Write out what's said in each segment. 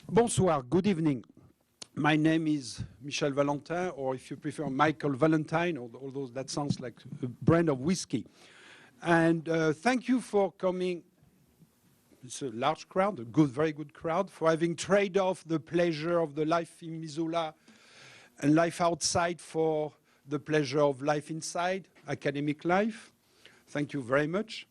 Bonsoir, good evening. My name is Michel Valentin, or if you prefer, Michael Valentine, although that sounds like a brand of whiskey. And thank you for coming. It's a large crowd, a good, very good crowd, for having traded off the pleasure of the life in Missoula and life outside for the pleasure of life inside, academic life. Thank you very much.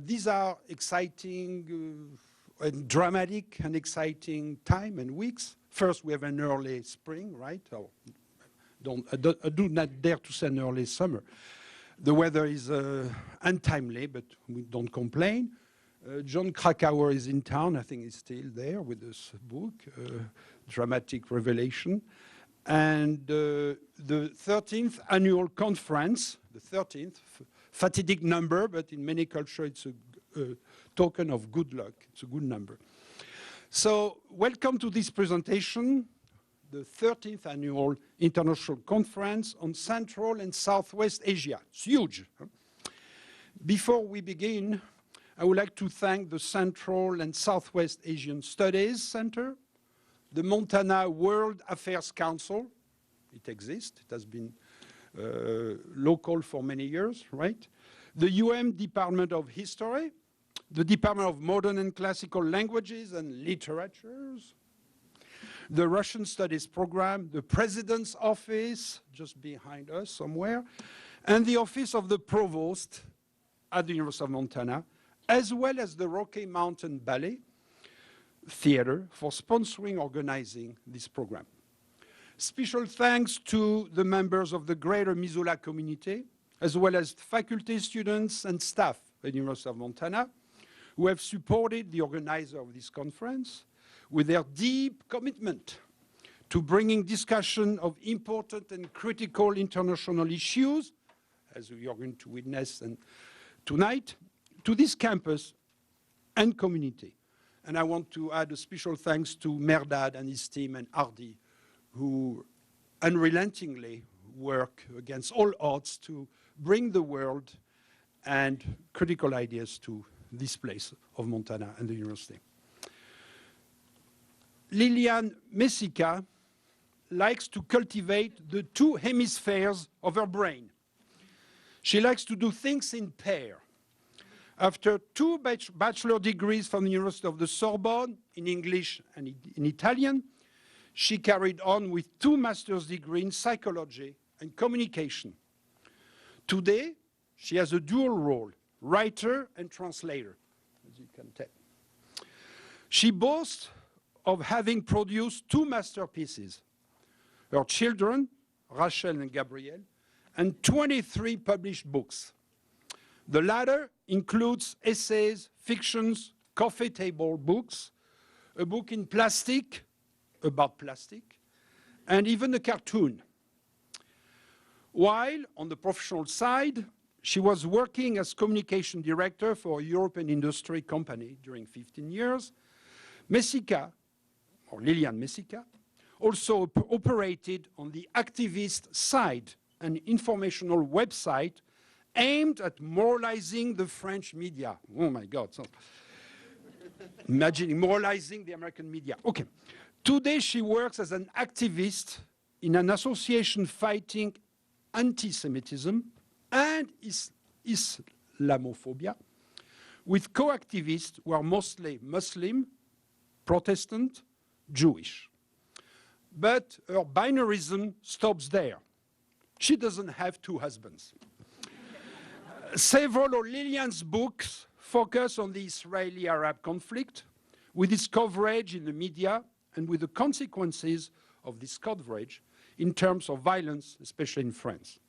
These are exciting and dramatic and exciting time and weeks. First, we have an early spring, right? I do not dare to say an early summer. The weather is untimely, but we don't complain. John Krakauer is in town. I think he's still there with this book, Dramatic Revelation. And the 13th annual conference, the 13th, fatidic number, but in many cultures it's a token of good luck. It's a good number. So welcome to this presentation, the 13th annual International Conference on Central and Southwest Asia. It's huge. Before we begin, I would like to thank the Central and Southwest Asian Studies Center, the Montana World Affairs Council. It exists. It has been local for many years, right? The Department of History, the Department of Modern and Classical Languages and Literatures, the Russian Studies Program, the President's Office, just behind us somewhere, and the Office of the Provost at the University of Montana, as well as the Rocky Mountain Ballet Theater for sponsoring, organizing this program. Special thanks to the members of the Greater Missoula community, as well as faculty, students, and staff at the University of Montana, who have supported the organizer of this conference with their deep commitment to bringing discussion of important and critical international issues, as we are going to witness tonight, to this campus and community. And I want to add a special thanks to Merdad and his team and Ardi, who unrelentingly work against all odds to bring the world and critical ideas to this place of Montana and the university. Liliane Messika likes to cultivate the two hemispheres of her brain. She likes to do things in pair. After two bachelor degrees from the University of the Sorbonne in English and in Italian, she carried on with two master's degrees in psychology and communication. Today, she has a dual role, writer and translator, as you can tell. She boasts of having produced two masterpieces, her children, Rachel and Gabrielle, and 23 published books. The latter includes essays, fictions, coffee table books, a book in plastic, about plastic, and even a cartoon. While on the professional side, she was working as communication director for a European industry company during 15 years. Messika, or Liliane Messika, also operated on the activist side, an informational website aimed at moralizing the French media. Oh my God. So, imagining moralizing the American media. Okay. Today she works as an activist in an association fighting anti-Semitism and Islamophobia with co-activists who are mostly Muslim, Protestant, Jewish. But her binarism stops there. She doesn't have two husbands. Several of Liliane's books focus on the Israeli-Arab conflict, with its coverage in the media and with the consequences of this coverage in terms of violence, especially in France.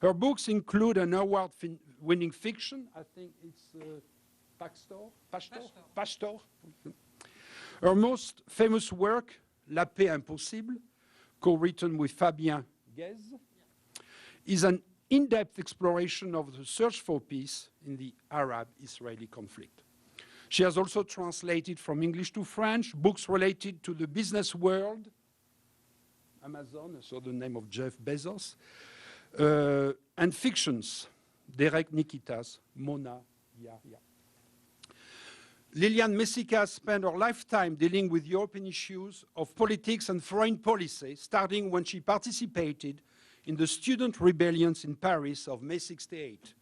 Her books include an award-winning fiction, I think it's Pastor. Her most famous work, La Paix Impossible, co-written with Fabien Guez, is an in-depth exploration of the search for peace in the Arab-Israeli conflict. She has also translated from English to French books related to the business world, Amazon, so the name of Jeff Bezos, and fictions, Derek Nikitas, Mona Yahya. Liliane Messika spent her lifetime dealing with European issues of politics and foreign policy, starting when she participated in the student rebellions in Paris of May 68,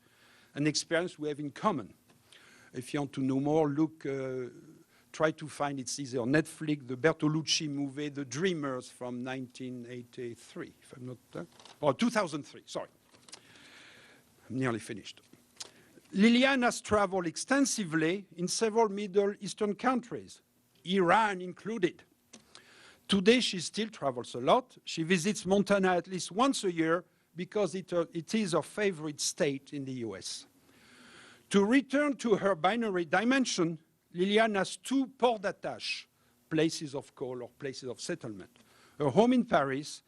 an experience we have in common. If you want to know more, look, try to find, it's either on Netflix, the Bertolucci movie, The Dreamers from 1983, if I'm not, or 2003, sorry. I'm nearly finished. Liliane has traveled extensively in several Middle Eastern countries, Iran included. Today, she still travels a lot. She visits Montana at least once a year because it is her favorite state in the US. To return to her binary dimension, Liliane has two ports d'attache, places of call or places of settlement. Her home in Paris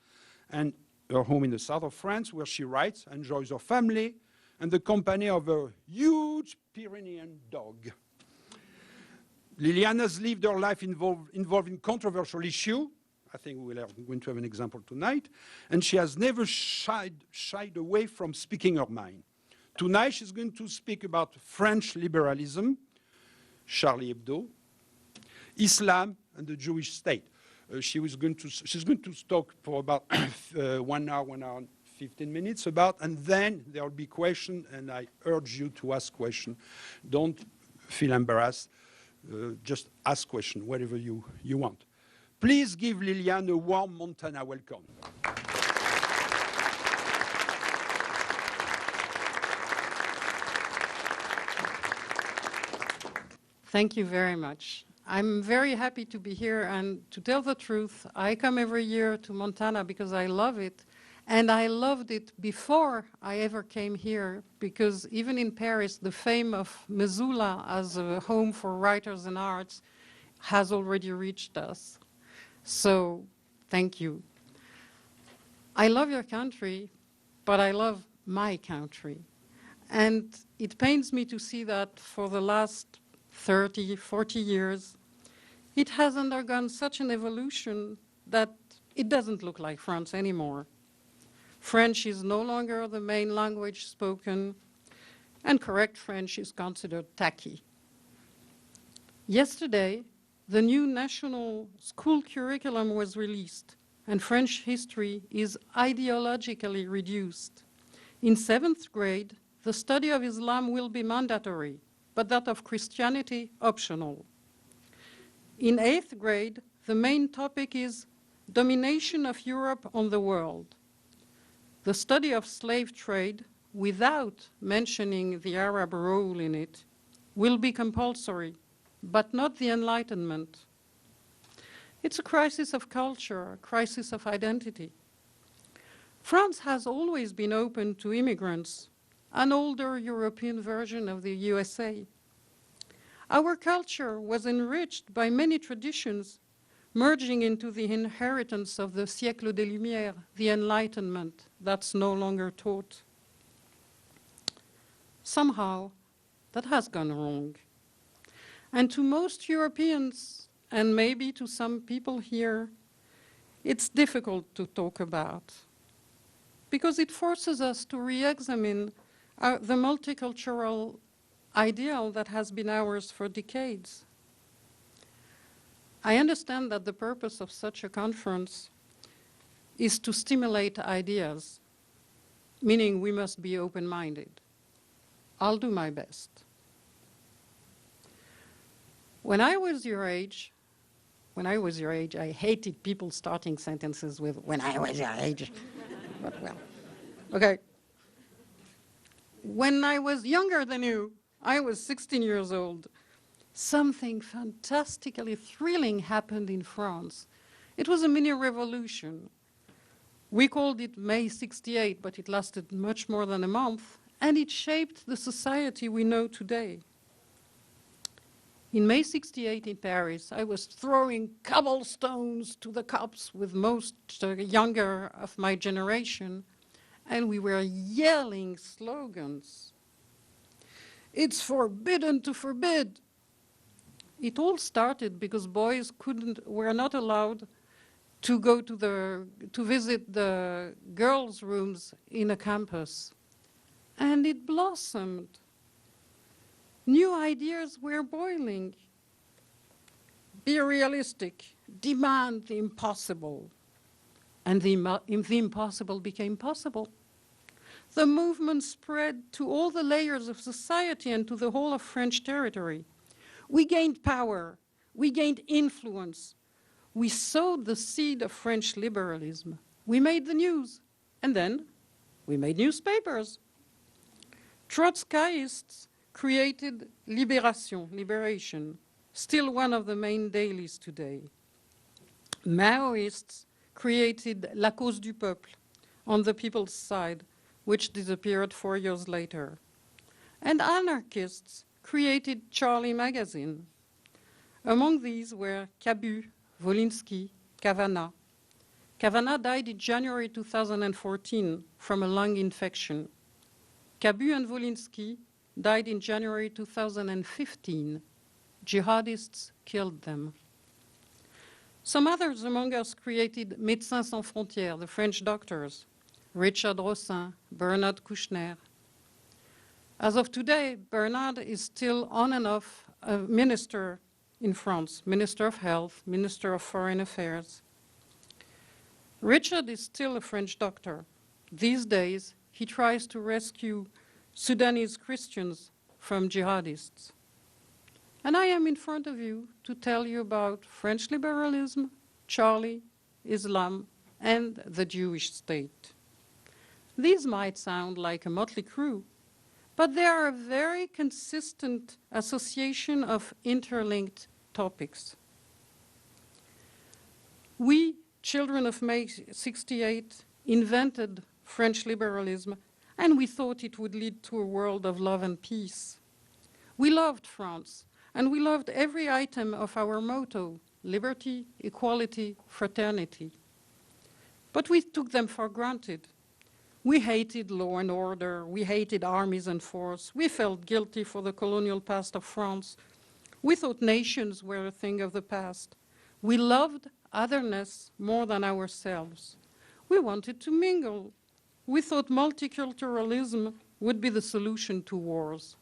and her home in the south of France, where she writes, enjoys her family, and the company of a huge Pyrenean dog. Liliane has lived her life involved in controversial issues. I think we're going to have an example tonight. And she has never shied away from speaking her mind. Tonight, she's going to speak about French liberalism, Charlie Hebdo, Islam, and the Jewish state. She's going to talk for about 1 hour, 1 hour, 15 minutes about, and then there will be questions, and I urge you to ask questions. Don't feel embarrassed. Just ask questions, whatever you want. Please give Liliane a warm Montana welcome. Thank you very much. I'm very happy to be here, and to tell the truth, I come every year to Montana because I love it. And I loved it before I ever came here, because even in Paris, the fame of Missoula as a home for writers and arts has already reached us. So, thank you. I love your country, but I love my country. And it pains me to see that for the last 30, 40 years, it has undergone such an evolution that it doesn't look like France anymore. French is no longer the main language spoken, and correct French is considered tacky. Yesterday, the new national school curriculum was released, and French history is ideologically reduced. In 7th grade, the study of Islam will be mandatory, but that of Christianity optional. In 8th grade, the main topic is domination of Europe on the world. The study of slave trade, without mentioning the Arab role in it, will be compulsory, but not the Enlightenment. It's a crisis of culture, a crisis of identity. France has always been open to immigrants, an older European version of the USA. Our culture was enriched by many traditions, merging into the inheritance of the siècle des Lumières, the Enlightenment, that's no longer taught. Somehow, that has gone wrong. And to most Europeans, and maybe to some people here, it's difficult to talk about, because it forces us to re-examine the multicultural ideal that has been ours for decades. I understand that the purpose of such a conference is to stimulate ideas, meaning we must be open-minded. I'll do my best. When I was your age, I hated people starting sentences with, when I was your age. But well, okay. When I was younger than you, I was 16 years old. Something fantastically thrilling happened in France. It was a mini revolution. We called it May 68, but it lasted much more than a month, and it shaped the society we know today. In May 68 in Paris, I was throwing cobblestones to the cops with most younger of my generation, and we were yelling slogans. It's forbidden to forbid. It all started because boys were not allowed to go to visit the girls' rooms in a campus. And it blossomed. New ideas were boiling. be realistic, demand the impossible. And the impossible became possible. The movement spread to all the layers of society and to the whole of French territory. We gained power, we gained influence. We sowed the seed of French liberalism. We made the news, and then we made newspapers. Trotskyists created Libération, Liberation, still one of the main dailies today. Maoists created La Cause du Peuple, on the people's side, which disappeared 4 years later. And anarchists created Charlie Magazine. Among these were Cabu, Wolinski, Kavanagh. Kavanagh died in January 2014 from a lung infection. Cabu and Wolinski died in January 2015. Jihadists killed them. Some others among us created Médecins Sans Frontières, the French doctors, Richard Rossin, Bernard Kouchner. As of today, Bernard is still on and off a minister in France, Minister of Health, Minister of Foreign Affairs. Richard is still a French doctor. These days, he tries to rescue Sudanese Christians from jihadists. And I am in front of you to tell you about French liberalism, Charlie, Islam, and the Jewish state. These might sound like a motley crew, but they are a very consistent association of interlinked topics. We, children of May 68, invented French liberalism, and we thought it would lead to a world of love and peace. We loved France, and we loved every item of our motto, liberty, equality, fraternity. But we took them for granted. We hated law and order, we hated armies and force, we felt guilty for the colonial past of France. We thought nations were a thing of the past. We loved otherness more than ourselves. We wanted to mingle. We thought multiculturalism would be the solution to wars.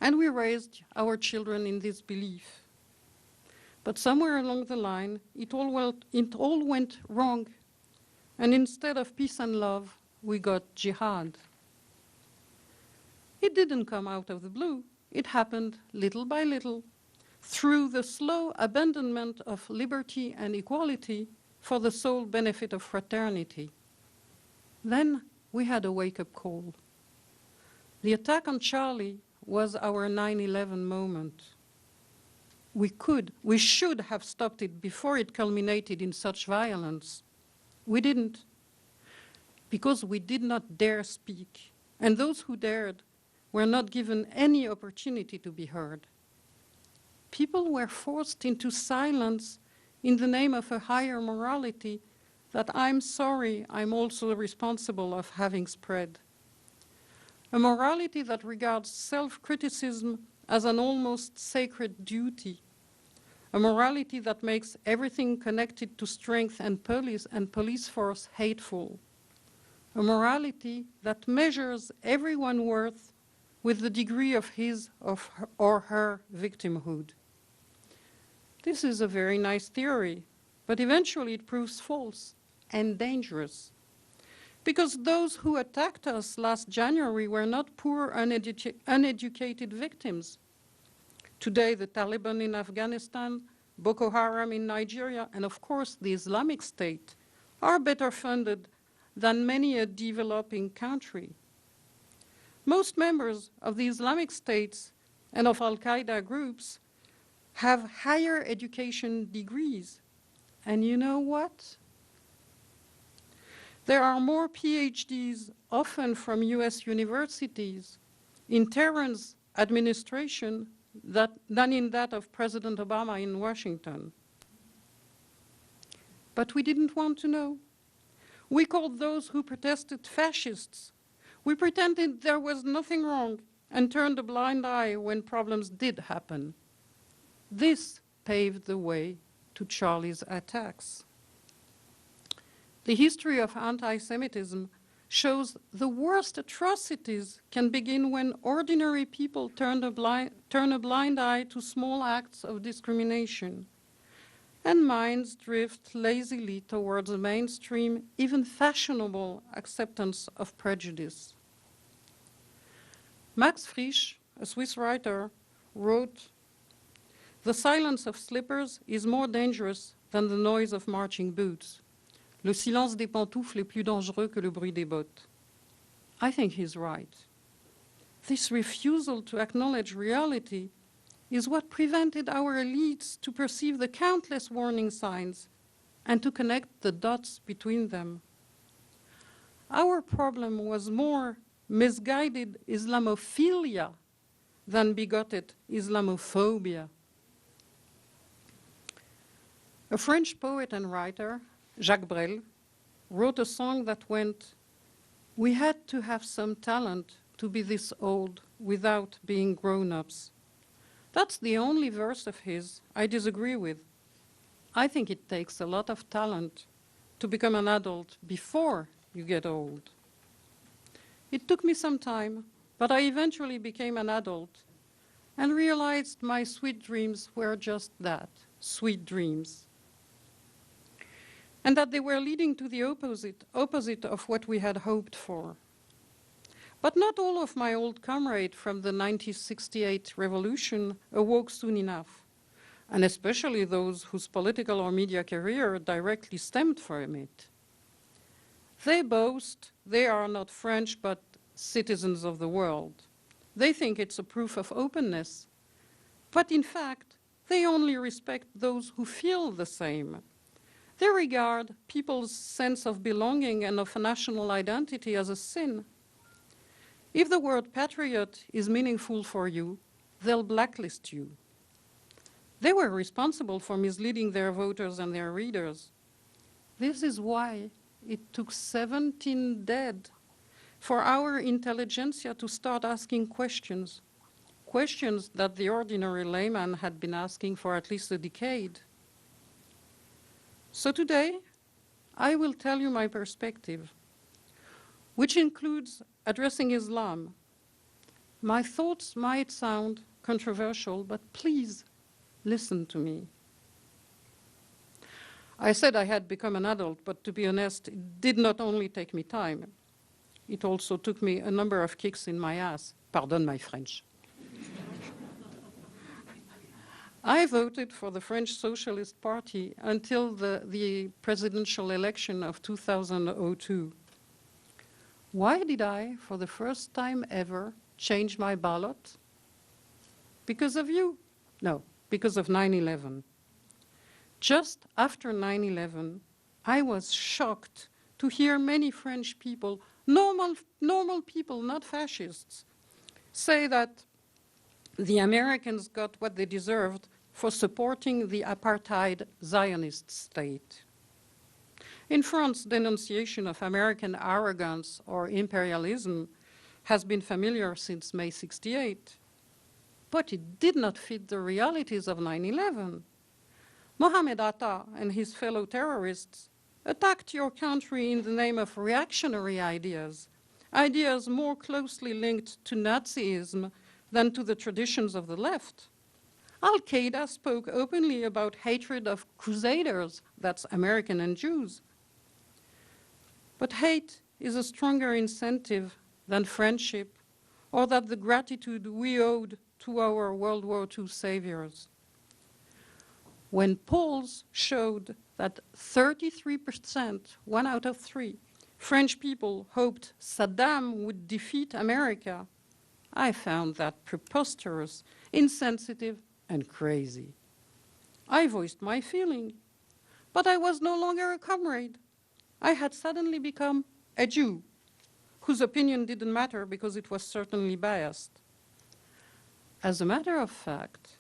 And we raised our children in this belief. But somewhere along the line, it all went wrong. And instead of peace and love, we got jihad. It didn't come out of the blue. It happened little by little, through the slow abandonment of liberty and equality for the sole benefit of fraternity. Then we had a wake-up call. The attack on Charlie was our 9/11 moment. We should have stopped it before it culminated in such violence. We didn't, because we did not dare speak, and those who dared were not given any opportunity to be heard. People were forced into silence in the name of a higher morality that I'm sorry I'm also responsible of having spread. A morality that regards self-criticism as an almost sacred duty. A morality that makes everything connected to strength and police force hateful. A morality that measures everyone's worth with the degree of his or her victimhood. This is a very nice theory, but eventually it proves false and dangerous. Because those who attacked us last January were not poor, uneducated victims. Today, the Taliban in Afghanistan, Boko Haram in Nigeria, and of course the Islamic State are better funded than many a developing country. Most members of the Islamic States and of Al-Qaeda groups have higher education degrees. And you know what? There are more PhDs, often from US universities, in Tehran's administration than in that of President Obama in Washington. But we didn't want to know. We called those who protested fascists. We pretended there was nothing wrong and turned a blind eye when problems did happen. This paved the way to Charlie's attacks. The history of anti-Semitism shows the worst atrocities can begin when ordinary people turn a blind eye to small acts of discrimination, and minds drift lazily towards a mainstream, even fashionable acceptance of prejudice. Max Frisch, a Swiss writer, wrote, "The silence of slippers is more dangerous than the noise of marching boots. Le silence des pantoufles est plus dangereux que le bruit des bottes." I think he's right. This refusal to acknowledge reality is what prevented our elites to perceive the countless warning signs and to connect the dots between them. Our problem was more misguided Islamophilia than bigoted Islamophobia. A French poet and writer, Jacques Brel, wrote a song that went, "We had to have some talent to be this old without being grown-ups." That's the only verse of his I disagree with. I think it takes a lot of talent to become an adult before you get old. It took me some time, but I eventually became an adult and realized my sweet dreams were just that, sweet dreams, and that they were leading to the opposite of what we had hoped for. But not all of my old comrades from the 1968 revolution awoke soon enough, and especially those whose political or media career directly stemmed from it. They boast they are not French but citizens of the world. They think it's a proof of openness, but in fact, they only respect those who feel the same. They regard people's sense of belonging and of national identity as a sin. If the word patriot is meaningful for you, they'll blacklist you. They were responsible for misleading their voters and their readers. This is why it took 17 dead for our intelligentsia to start asking questions, questions that the ordinary layman had been asking for at least a decade. So today, I will tell you my perspective, which includes addressing Islam. My thoughts might sound controversial, but please listen to me. I said I had become an adult, but to be honest, it did not only take me time. It also took me a number of kicks in my ass. Pardon my French. I voted for the French Socialist Party until the presidential election of 2002. Why did I, for the first time ever, change my ballot? Because of you? No, because of 9/11. Just after 9/11, I was shocked to hear many French people, normal people, not fascists, say that the Americans got what they deserved for supporting the apartheid Zionist state. In France, denunciation of American arrogance or imperialism has been familiar since May 68, but it did not fit the realities of 9/11. Mohammed Atta and his fellow terrorists attacked your country in the name of reactionary ideas, ideas more closely linked to Nazism than to the traditions of the left. Al-Qaeda spoke openly about hatred of crusaders, that's American and Jews. But hate is a stronger incentive than friendship or than the gratitude we owed to our World War II saviors. When polls showed that 33%, 1 out of 3, French people hoped Saddam would defeat America, I found that preposterous, insensitive, and crazy. I voiced my feeling, but I was no longer a comrade. I had suddenly become a Jew, whose opinion didn't matter because it was certainly biased. As a matter of fact,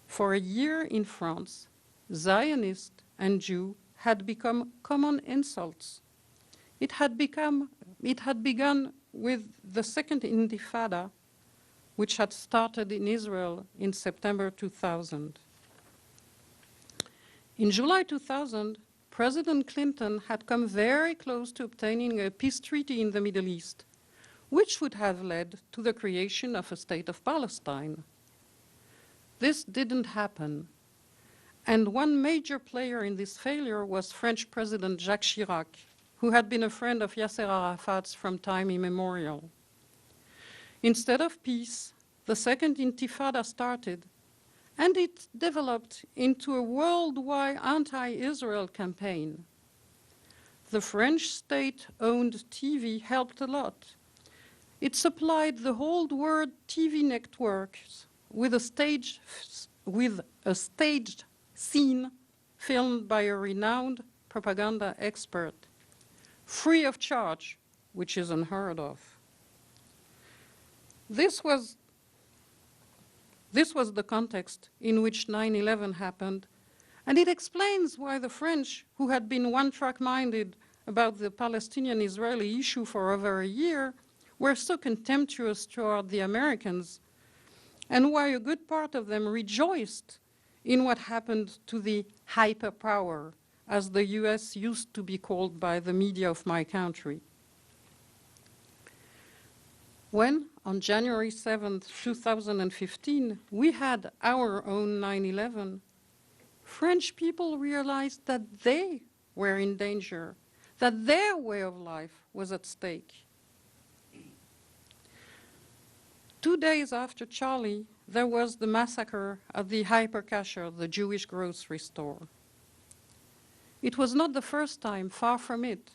for a year in France, Zionist and Jew had become common insults. It had begun with the Second Intifada, which had started in Israel in September 2000. In July 2000, President Clinton had come very close to obtaining a peace treaty in the Middle East, which would have led to the creation of a state of Palestine. This didn't happen, and one major player in this failure was French President Jacques Chirac, who had been a friend of Yasser Arafat's from time immemorial. Instead of peace, the Second Intifada started, and it developed into a worldwide anti-Israel campaign. The French state-owned TV helped a lot. It supplied the whole world TV networks with a staged scene filmed by a renowned propaganda expert, free of charge, which is unheard of. This was the context in which 9/11 happened, and it explains why the French, who had been one-track-minded about the Palestinian-Israeli issue for over a year, were so contemptuous toward the Americans, and why a good part of them rejoiced in what happened to the hyperpower, as the US used to be called by the media of my country. When, on January 7th, 2015, we had our own 9/11, French people realized that they were in danger, that their way of life was at stake. 2 days after Charlie, there was the massacre at the Hyper Kasher, the Jewish grocery store. It was not the first time, far from it,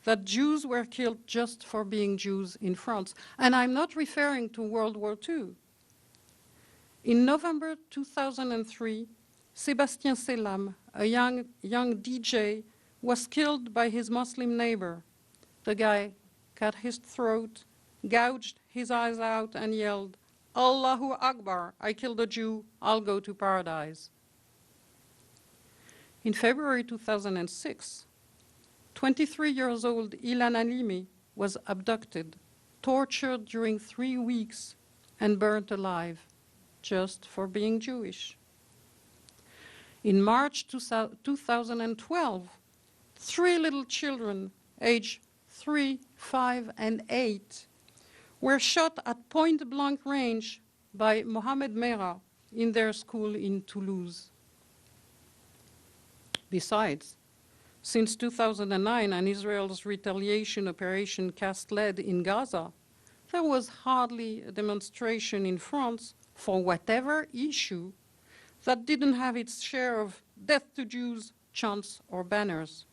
that Jews were killed just for being Jews in France. And I'm not referring to World War II. In November 2003, Sébastien Selam, a young DJ, was killed by his Muslim neighbor. The guy cut his throat, gouged his eyes out, and yelled, "Allahu Akbar, I killed a Jew, I'll go to paradise." In February 2006, 23-year-old Ilan Halimi was abducted, tortured during 3 weeks, and burnt alive, just for being Jewish. In March 2012, 3 little children, aged 3, 5, and 8, were shot at point-blank range by Mohamed Merah in their school in Toulouse. Besides, since 2009 and Israel's retaliation operation cast lead in Gaza, there was hardly a demonstration in France for whatever issue that didn't have its share of "Death to Jews" chants or banners.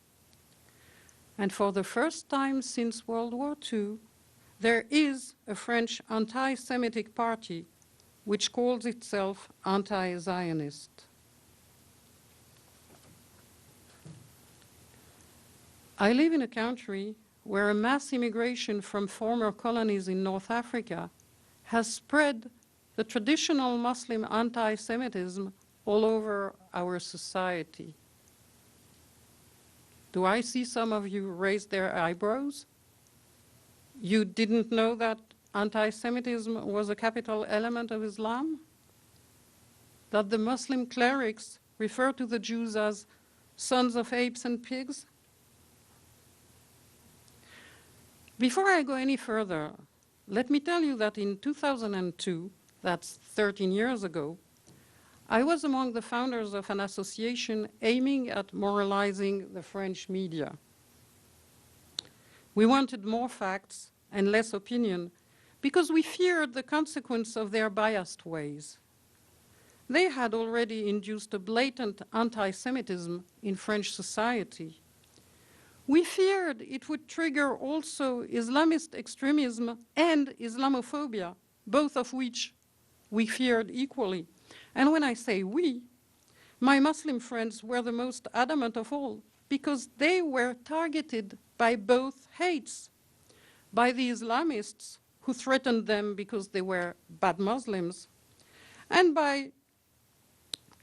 And for the first time since World War II, there is a French anti-Semitic party which calls itself anti-Zionist. I live in a country where a mass immigration from former colonies in North Africa has spread the traditional Muslim anti-Semitism all over our society. Do I see some of you raise their eyebrows? You didn't know that anti-Semitism was a capital element of Islam? That the Muslim clerics refer to the Jews as sons of apes and pigs? Before I go any further, let me tell you that in 2002, that's 13 years ago, I was among the founders of an association aiming at moralizing the French media. We wanted more facts and less opinion because we feared the consequence of their biased ways. They had already induced a blatant anti-Semitism in French society. We feared it would trigger also Islamist extremism and Islamophobia, both of which we feared equally. And when I say we, my Muslim friends were the most adamant of all, because they were targeted by both hates, by the Islamists who threatened them because they were bad Muslims, and by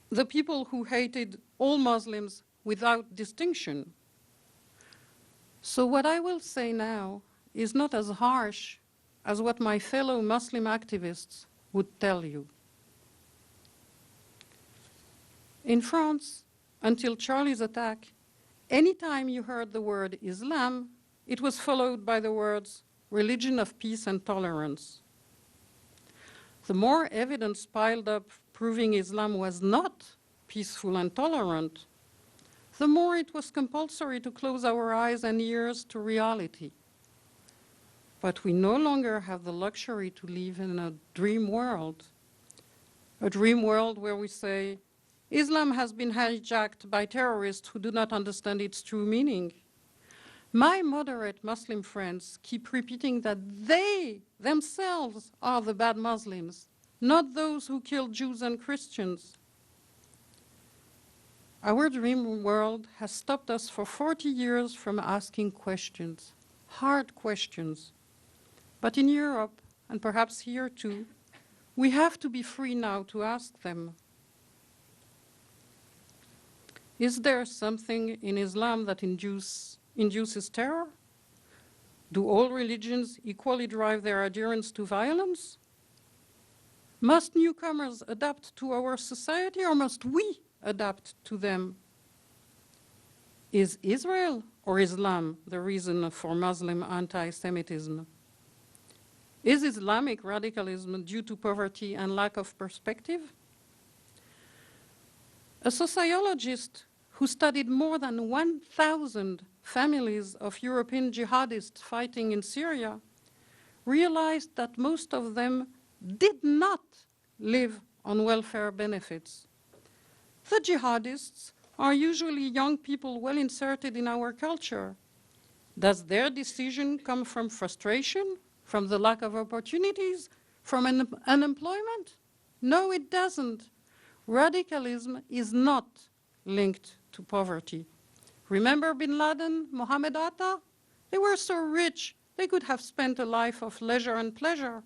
the people who hated all Muslims without distinction. So what I will say now is not as harsh as what my fellow Muslim activists would tell you. In France, until Charlie's attack, Anytime you heard the word Islam, it was followed by the words religion of peace and tolerance. The more evidence piled up proving Islam was not peaceful and tolerant, the more it was compulsory to close our eyes and ears to reality. But we no longer have the luxury to live in a dream world where we say, Islam has been hijacked by terrorists who do not understand its true meaning. My moderate Muslim friends keep repeating that they themselves are the bad Muslims, not those who killed Jews and Christians. Our dream world has stopped us for 40 years from asking questions, hard questions. But in Europe, and perhaps here too, we have to be free now to ask them. Is there something in Islam that induces terror? Do all religions equally drive their adherents to violence? Must newcomers adapt to our society, or must we adapt to them? Is Israel or Islam the reason for Muslim anti-Semitism? Is Islamic radicalism due to poverty and lack of perspective? A sociologist who studied more than 1,000 families of European jihadists fighting in Syria realized that most of them did not live on welfare benefits. The jihadists are usually young people well inserted in our culture. Does their decision come from frustration, from the lack of opportunities, from unemployment? No, it doesn't. Radicalism is not linked to poverty. Remember bin Laden, Mohammed Atta? They were so rich, they could have spent a life of leisure and pleasure.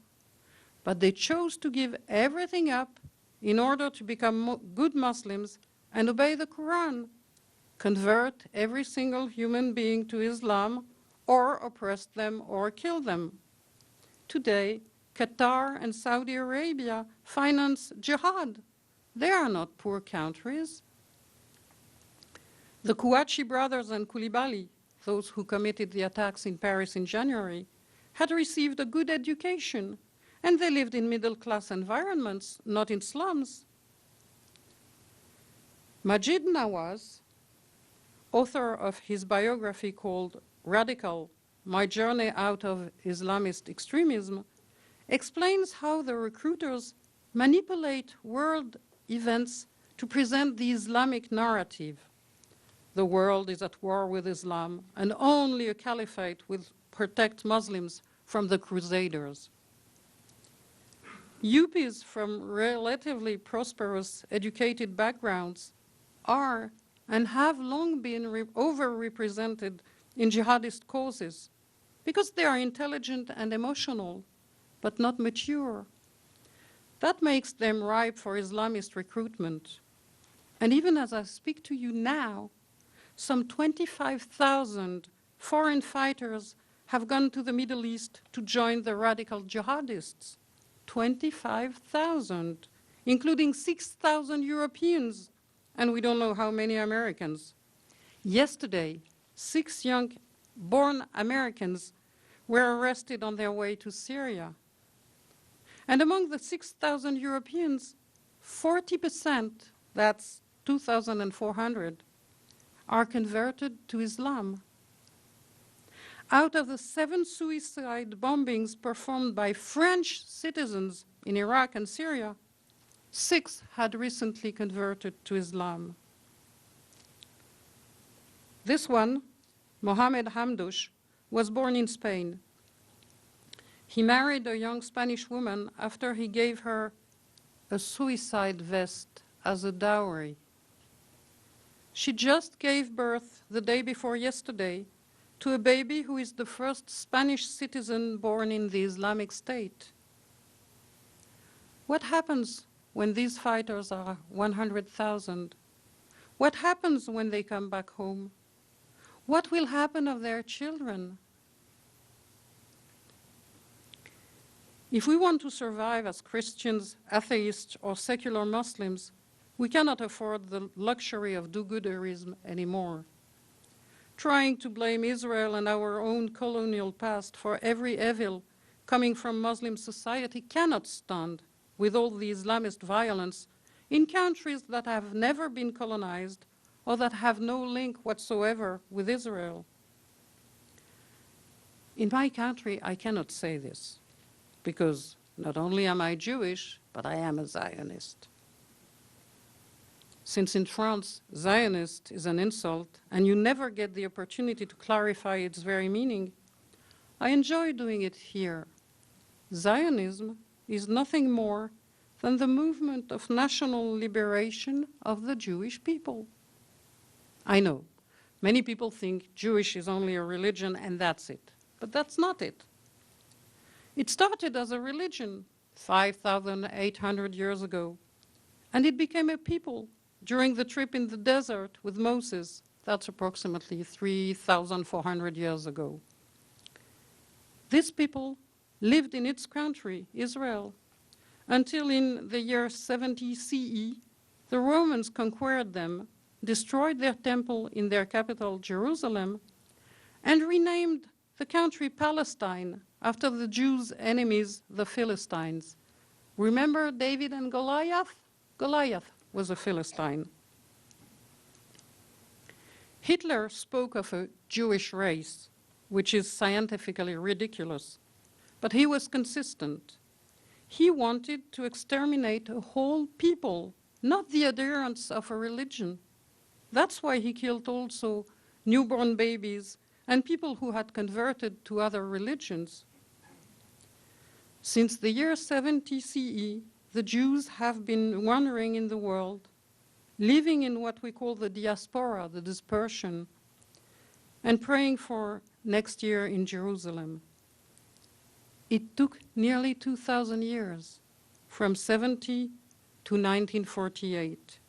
But they chose to give everything up in order to become good Muslims and obey the Quran, convert every single human being to Islam, or oppress them or kill them. Today, Qatar and Saudi Arabia finance jihad. They are not poor countries. The Kouachi brothers and Koulibaly, those who committed the attacks in Paris in January, had received a good education, and they lived in middle-class environments, not in slums. Majid Nawaz, author of his biography called Radical: My Journey Out of Islamist Extremism, explains how the recruiters manipulate world events to present the Islamic narrative. The world is at war with Islam, and only a caliphate will protect Muslims from the Crusaders. Yuppies from relatively prosperous, educated backgrounds are and have long been overrepresented in jihadist causes because they are intelligent and emotional, but not mature. That makes them ripe for Islamist recruitment. And even as I speak to you now, some 25,000 foreign fighters have gone to the Middle East to join the radical jihadists. 25,000, including 6,000 Europeans, and we don't know how many Americans. Yesterday, 6 young-born Americans were arrested on their way to Syria. And among the 6,000 Europeans, 40%, that's 2,400, are converted to Islam. Out of the 7 suicide bombings performed by French citizens in Iraq and Syria, 6 had recently converted to Islam. This one, Mohamed Hamdouche, was born in Spain. He married a young Spanish woman after he gave her a suicide vest as a dowry. She just gave birth the day before yesterday to a baby who is the first Spanish citizen born in the Islamic State. What happens when these fighters are 100,000? What happens when they come back home? What will happen of their children? If we want to survive as Christians, atheists, or secular Muslims, we cannot afford the luxury of do-gooderism anymore. trying to blame Israel and our own colonial past for every evil coming from Muslim society cannot stand with all the Islamist violence in countries that have never been colonized or that have no link whatsoever with Israel. In my country, I cannot say this, because not only am I Jewish, but I am a Zionist. Since in France, Zionist is an insult, and you never get the opportunity to clarify its very meaning, I enjoy doing it here. Zionism is nothing more than the movement of national liberation of the Jewish people. I know, many people think Jewish is only a religion and that's it, but that's not it. It started as a religion 5,800 years ago, and it became a people during the trip in the desert with Moses. That's approximately 3,400 years ago. This people lived in its country, Israel, until in the year 70 CE, the Romans conquered them, destroyed their temple in their capital, Jerusalem, and renamed the country Palestine after the Jews' enemies, the Philistines. Remember David and Goliath? Goliath was a Philistine. Hitler spoke of a Jewish race, which is scientifically ridiculous, but he was consistent. He wanted to exterminate a whole people, not the adherents of a religion. That's why he killed also newborn babies and people who had converted to other religions. Since the year 70 CE, the Jews have been wandering in the world, living in what we call the diaspora, the dispersion, and praying for next year in Jerusalem. It took nearly 2,000 years, from 70 to 1948.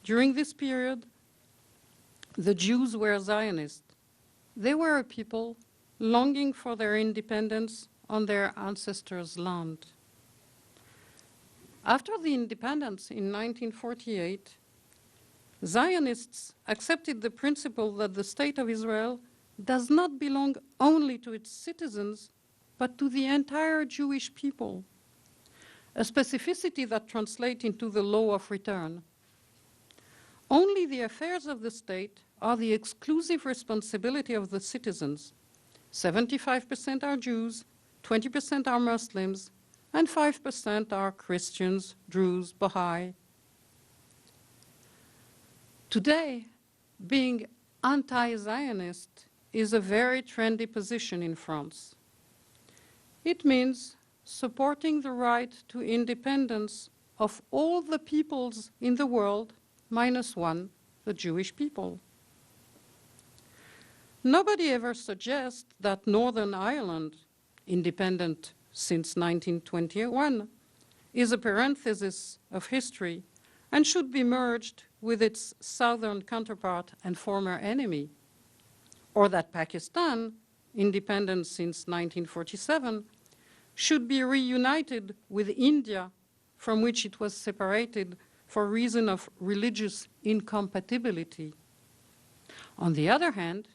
During this period, the Jews were Zionists. They were a people longing for their independence on their ancestors' land. After the independence in 1948, Zionists accepted the principle that the State of Israel does not belong only to its citizens, but to the entire Jewish people, a specificity that translates into the law of return. Only the affairs of the state are the exclusive responsibility of the citizens. 75% are Jews, 20% are Muslims, and 5% are Christians, Druze, Baha'i. Today, being anti-Zionist is a very trendy position in France. It means supporting the right to independence of all the peoples in the world, minus one, the Jewish people. Nobody ever suggests that Northern Ireland, independent since 1921, is a parenthesis of history and should be merged with its southern counterpart and former enemy, or that Pakistan, independent since 1947, should be reunited with India, from which it was separated for reason of religious incompatibility. On the other hand,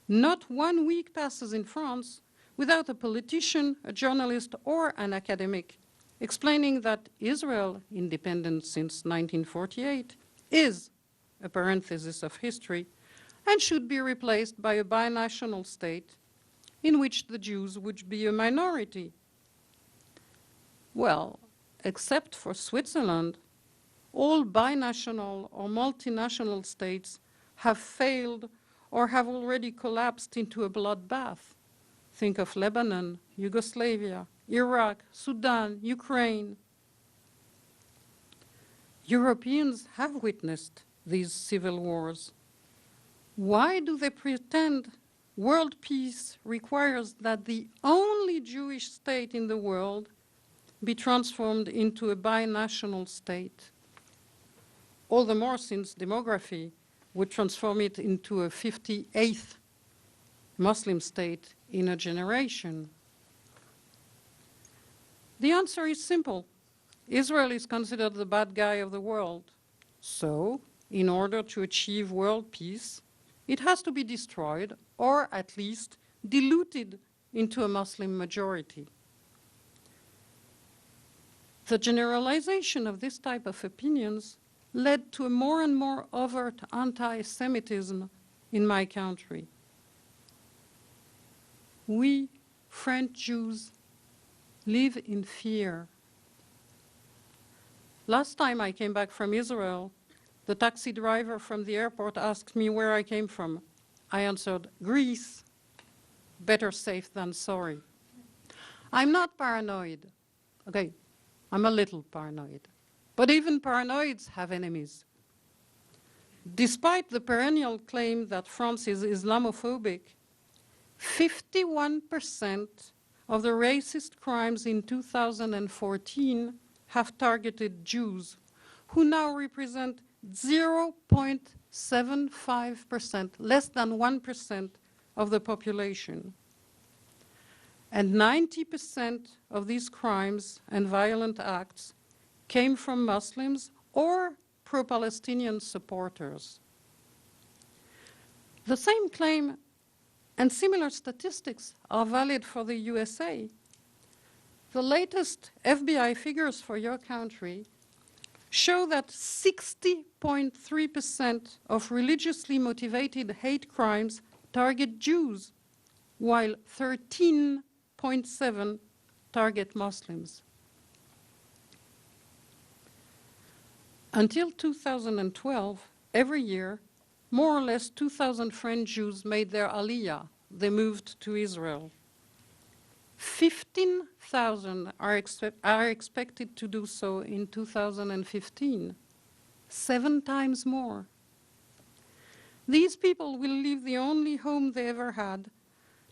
not 1 week passes in France without a politician, a journalist, or an academic explaining that Israel, independent since 1948, is a parenthesis of history and should be replaced by a binational state in which the Jews would be a minority. Well, except for Switzerland, all binational or multinational states have failed or have already collapsed into a bloodbath. Think of Lebanon, Yugoslavia, Iraq, Sudan, Ukraine. Europeans have witnessed these civil wars. Why do they pretend world peace requires that the only Jewish state in the world be transformed into a binational state? All the more since demography would transform it into a 58th Muslim state in a generation. The answer is simple. Israel is considered the bad guy of the world. So, in order to achieve world peace, it has to be destroyed or at least diluted into a Muslim majority. The generalization of this type of opinions led to a more and more overt anti-Semitism in my country. We, French Jews, live in fear. Last time I came back from Israel, the taxi driver from the airport asked me where I came from. I answered, Greece. Better safe than sorry. I'm not paranoid. Okay, I'm a little paranoid. But even paranoids have enemies. Despite the perennial claim that France is Islamophobic, 51% of the racist crimes in 2014 have targeted Jews, who now represent 0.75%, less than 1% of the population. And 90% of these crimes and violent acts came from Muslims or pro-Palestinian supporters. The same claim and similar statistics are valid for the USA. The latest FBI figures for your country show that 60.3% of religiously motivated hate crimes target Jews, while 13.7% target Muslims. Until 2012, every year, more or less 2,000 French Jews made their aliyah. They moved to Israel. 15,000 are expected to do so in 2015, 7 times more. These people will leave the only home they ever had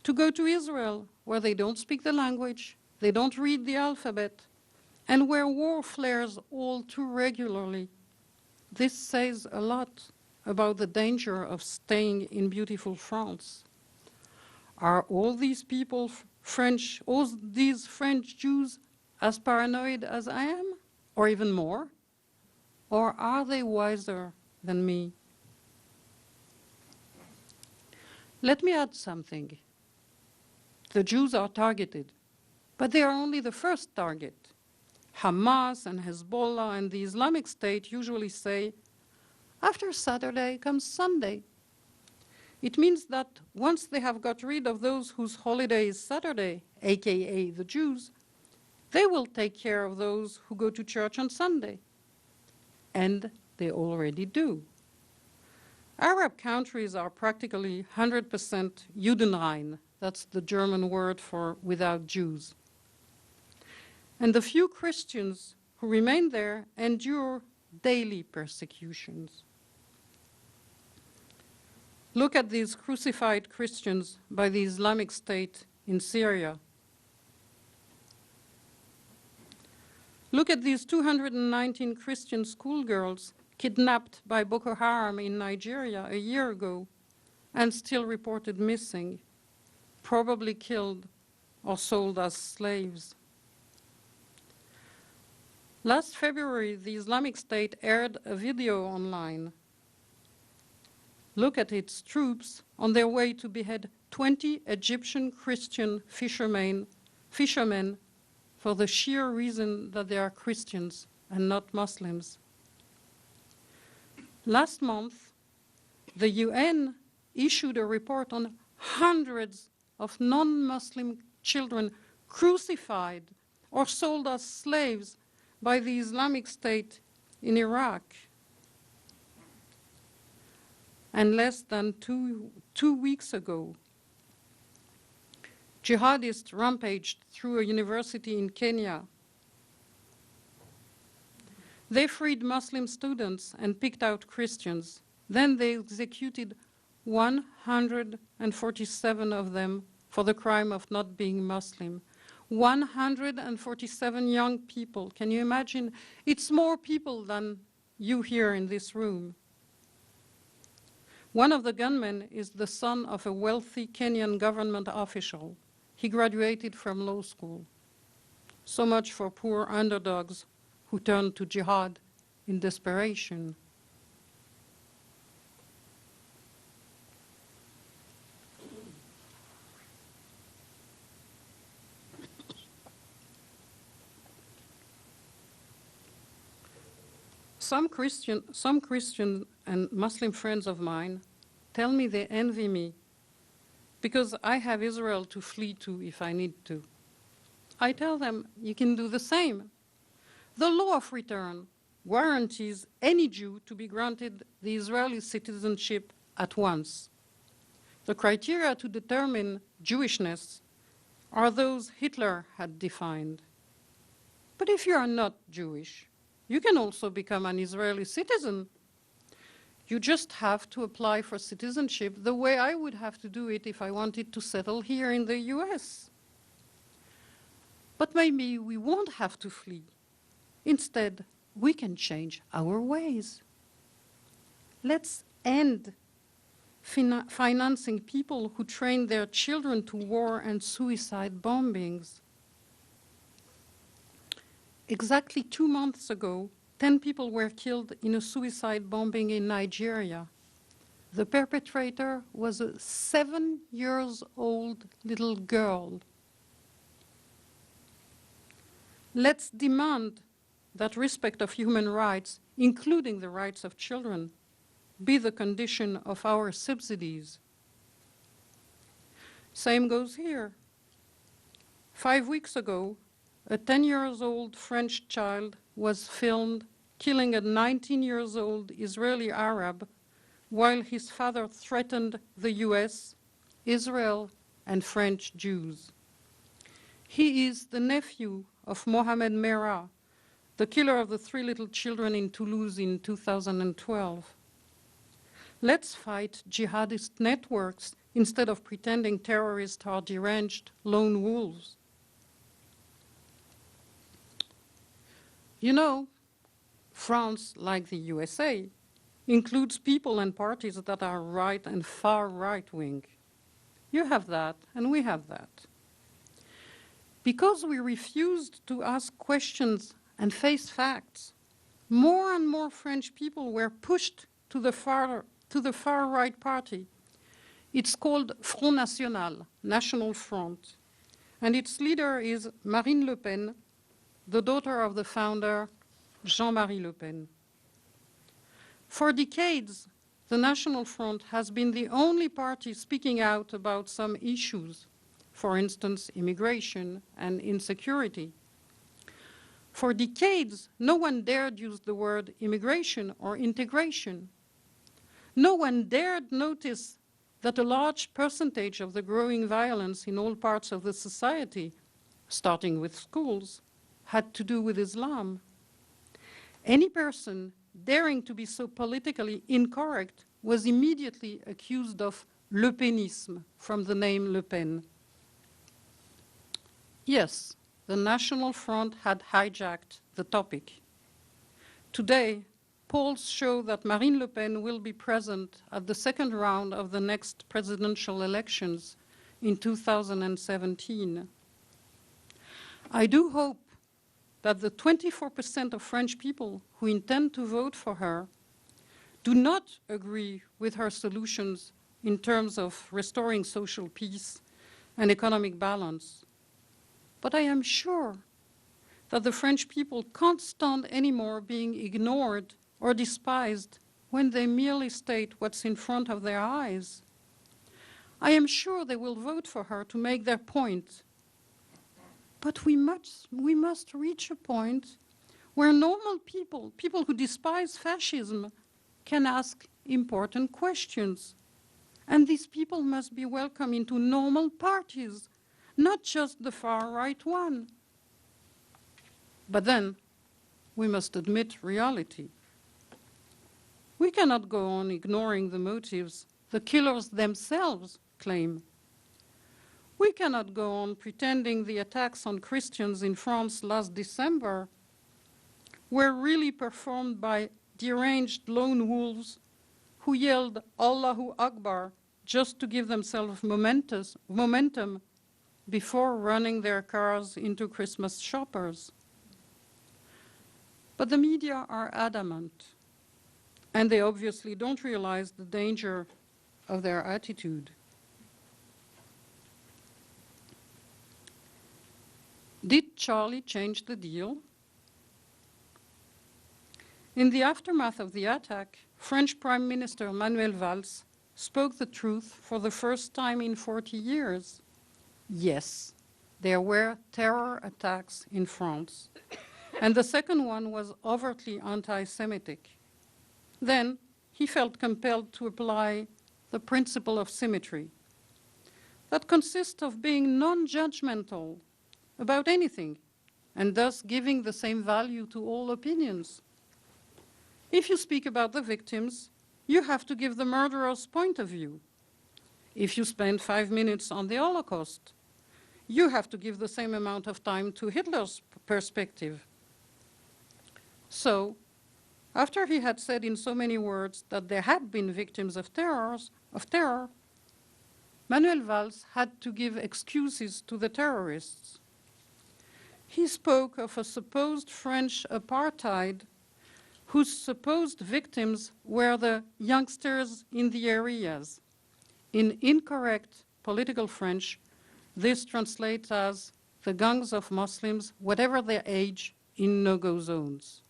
to go to Israel, where they don't speak the language, they don't read the alphabet, and where war flares all too regularly. This says a lot about the danger of staying in beautiful France. Are all these people all these French Jews as paranoid as I am, or even more? Or are they wiser than me? Let me add something. The Jews are targeted, but they are only the first target. Hamas and Hezbollah and the Islamic State usually say, after Saturday comes Sunday. It means that once they have got rid of those whose holiday is Saturday, aka the Jews, they will take care of those who go to church on Sunday. And they already do. Arab countries are practically 100% Judenrein. That's the German word for without Jews. And the few Christians who remain there endure daily persecutions. Look at these crucified Christians by the Islamic State in Syria. Look at these 219 Christian schoolgirls kidnapped by Boko Haram in Nigeria a year ago and still reported missing, probably killed or sold as slaves. Last February, the Islamic State aired a video online. Look at its troops on their way to behead 20 Egyptian Christian fishermen for the sheer reason that they are Christians and not Muslims. Last month, the UN issued a report on hundreds of non-Muslim children crucified or sold as slaves by the Islamic State in Iraq. And less than two weeks ago, jihadists rampaged through a university in Kenya. They freed Muslim students and picked out Christians. Then they executed 147 of them for the crime of not being Muslim. 147 young people. Can you imagine? It's more people than you here in this room. One of the gunmen is the son of a wealthy Kenyan government official. He graduated from law school. So much for poor underdogs who turn to jihad in desperation. some Christian and Muslim friends of mine tell me they envy me because I have Israel to flee to if I need to. I tell them, you can do the same. The law of return guarantees any Jew to be granted the Israeli citizenship at once. The criteria to determine Jewishness are those Hitler had defined. But if you are not Jewish, you can also become an Israeli citizen. You just have to apply for citizenship the way I would have to do it if I wanted to settle here in the US. But maybe we won't have to flee. Instead, we can change our ways. Let's end financing people who train their children to war and suicide bombings. Exactly 2 months ago, 10 people were killed in a suicide bombing in Nigeria. The perpetrator was a 7-year-old little girl. Let's demand that respect of human rights, including the rights of children, be the condition of our subsidies. Same goes here. 5 weeks ago, a 10-year-old French child was filmed killing a 19-year-old Israeli Arab while his father threatened the US, Israel, and French Jews. He is the nephew of Mohamed Merah, the killer of the 3 little children in Toulouse in 2012. Let's fight jihadist networks instead of pretending terrorists are deranged lone wolves. You know, France, like the USA, includes people and parties that are right and far right-wing. You have that, and we have that. Because we refused to ask questions and face facts, more and more French people were pushed to the far right party. It's called Front National, National Front, and its leader is Marine Le Pen, the daughter of the founder, Jean-Marie Le Pen. For decades, the National Front has been the only party speaking out about some issues, for instance, immigration and insecurity. For decades, no one dared use the word immigration or integration. No one dared notice that a large percentage of the growing violence in all parts of the society, starting with schools, had to do with Islam. Any person daring to be so politically incorrect was immediately accused of Le Penisme, from the name Le Pen. Yes, the National Front had hijacked the topic. Today, polls show that Marine Le Pen will be present at the second round of the next presidential elections in 2017. I do hope that the 24% of French people who intend to vote for her do not agree with her solutions in terms of restoring social peace and economic balance. But I am sure that the French people can't stand anymore being ignored or despised when they merely state what's in front of their eyes. I am sure they will vote for her to make their point. But we must reach a point where normal people, people who despise fascism, can ask important questions. And these people must be welcomed into normal parties, not just the far-right one. But then, we must admit reality. We cannot go on ignoring the motives the killers themselves claim. We cannot go on pretending the attacks on Christians in France last December were really performed by deranged lone wolves who yelled Allahu Akbar just to give themselves momentum before running their cars into Christmas shoppers. But the media are adamant, and they obviously don't realize the danger of their attitude. Did Charlie change the deal? In the aftermath of the attack, French Prime Minister Manuel Valls spoke the truth for the first time in 40 years. Yes, there were terror attacks in France, and the second one was overtly anti-Semitic. Then he felt compelled to apply the principle of symmetry. That consists of being non-judgmental about anything, and thus giving the same value to all opinions. If you speak about the victims, you have to give the murderer's point of view. If you spend 5 minutes on the Holocaust, you have to give the same amount of time to Hitler's perspective. So, after he had said in so many words that there had been victims of terror, Manuel Valls had to give excuses to the terrorists. He spoke of a supposed French apartheid whose supposed victims were the youngsters in the areas. In incorrect political French, this translates as the gangs of Muslims, whatever their age, in no-go zones.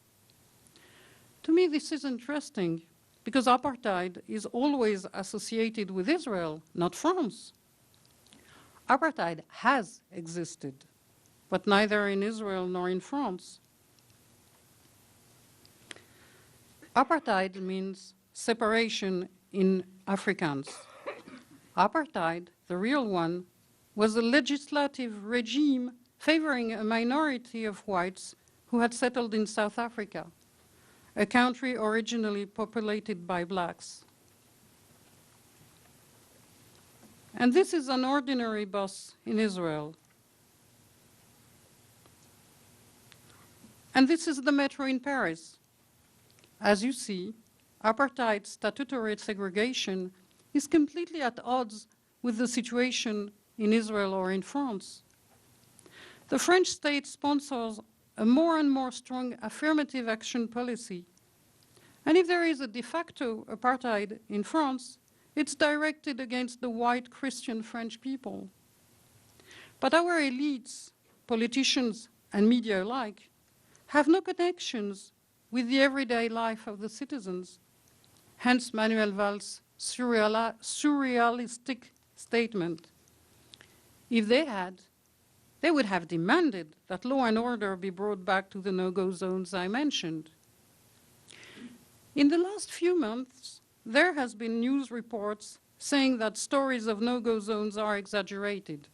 To me, this is interesting, because apartheid is always associated with Israel, not France. Apartheid has existed, but neither in Israel nor in France. Apartheid means separation in Afrikaans. Apartheid, the real one, was a legislative regime favoring a minority of whites who had settled in South Africa, a country originally populated by blacks. And this is an ordinary bus in Israel. And this is the metro in Paris. As you see, apartheid statutory segregation is completely at odds with the situation in Israel or in France. The French state sponsors a more and more strong affirmative action policy. And if there is a de facto apartheid in France, it's directed against the white Christian French people. But our elites, politicians and media alike, have no connections with the everyday life of the citizens. Hence Manuel Valls' surrealistic statement. If they had, they would have demanded that law and order be brought back to the no-go zones I mentioned. In the last few months, there has been news reports saying that stories of no-go zones are exaggerated.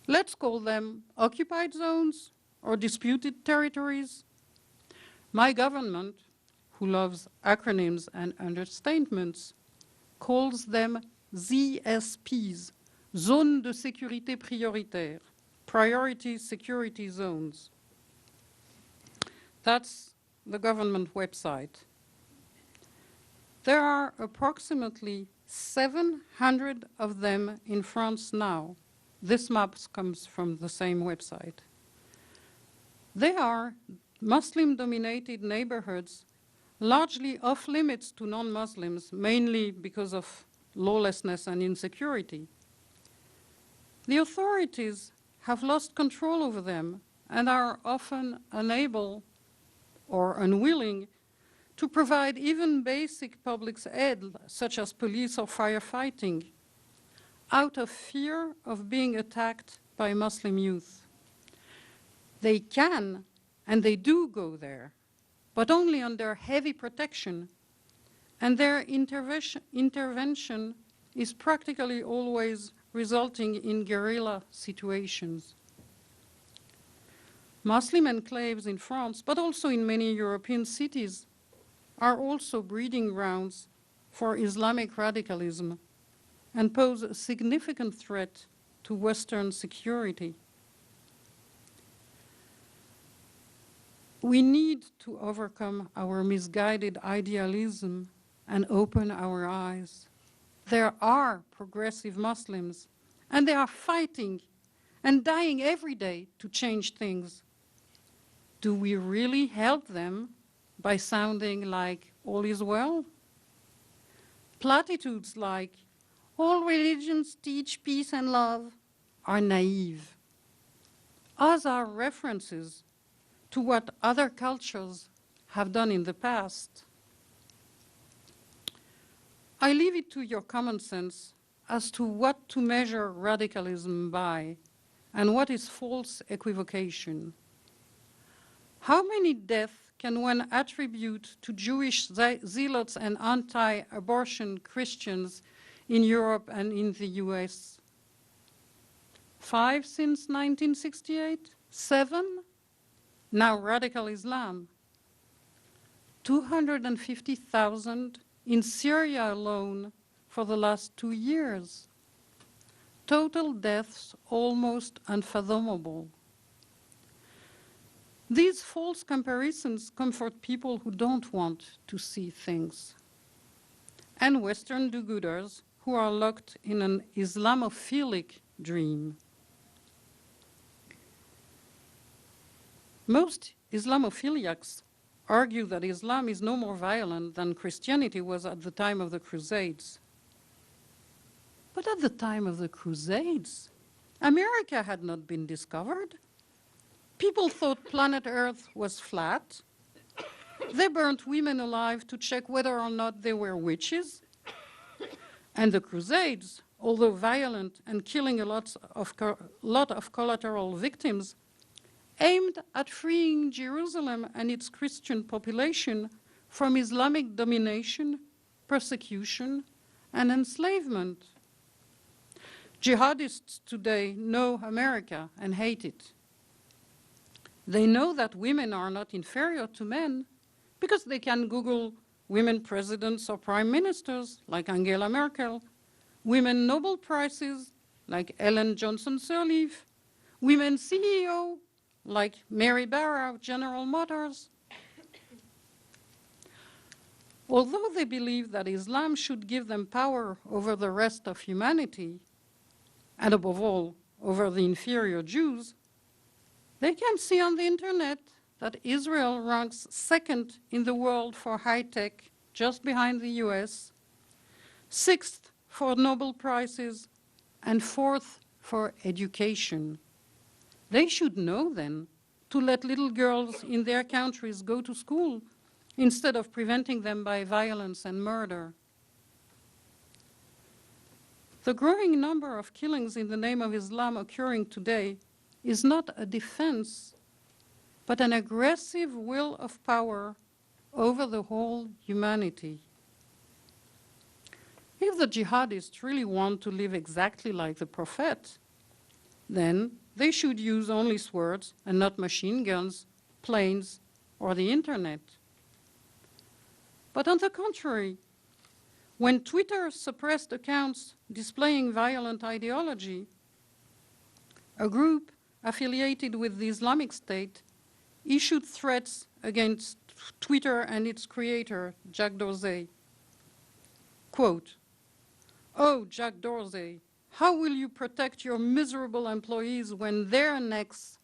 Let's call them occupied zones or disputed territories. My government, who loves acronyms and understatements, calls them ZSPs, Zones de Sécurité Prioritaire, Priority Security Zones. That's the government website. There are approximately 700 of them in France now. This map comes from the same website. They are Muslim-dominated neighborhoods, largely off limits to non-Muslims, mainly because of lawlessness and insecurity. The authorities have lost control over them and are often unable or unwilling to provide even basic public aid, such as police or firefighting, out of fear of being attacked by Muslim youth. They can, and they do go there, but only under heavy protection, and their intervention is practically always resulting in guerrilla situations. Muslim enclaves in France, but also in many European cities, are also breeding grounds for Islamic radicalism and pose a significant threat to Western security. We need to overcome our misguided idealism and open our eyes. There are progressive Muslims, and they are fighting and dying every day to change things. Do we really help them by sounding like all is well? Platitudes like all religions teach peace and love are naive, as are references to what other cultures have done in the past. I leave it to your common sense as to what to measure radicalism by and what is false equivocation. How many deaths can one attribute to Jewish zealots and anti-abortion Christians in Europe and in the US? 5 since 1968? 7? Now radical Islam. 250,000 in Syria alone for the last 2 years. Total deaths almost unfathomable. These false comparisons comfort people who don't want to see things, and Western do-gooders who are locked in an Islamophilic dream. Most Islamophiliacs argue that Islam is no more violent than Christianity was at the time of the Crusades. But at the time of the Crusades, America had not been discovered. People thought planet Earth was flat. They burnt women alive to check whether or not they were witches. And the Crusades, although violent and killing a lot of collateral victims, aimed at freeing Jerusalem and its Christian population from Islamic domination, persecution, and enslavement. Jihadists today know America and hate it. They know that women are not inferior to men because they can Google women presidents or prime ministers like Angela Merkel, women Nobel Prizes like Ellen Johnson Sirleaf, women CEO like Mary Barra of General Motors. Although they believe that Islam should give them power over the rest of humanity, and above all, over the inferior Jews, they can see on the internet that Israel ranks second in the world for high tech, just behind the US, sixth for Nobel Prizes, and fourth for education. They should know then to let little girls in their countries go to school instead of preventing them by violence and murder. The growing number of killings in the name of Islam occurring today is not a defense, but an aggressive will of power over the whole humanity. If the jihadists really want to live exactly like the Prophet, then they should use only swords and not machine guns, planes, or the internet. But on the contrary, when Twitter suppressed accounts displaying violent ideology, a group affiliated with the Islamic State issued threats against Twitter and its creator, Jack Dorsey. Quote, "Oh, Jack Dorsey, how will you protect your miserable employees when their necks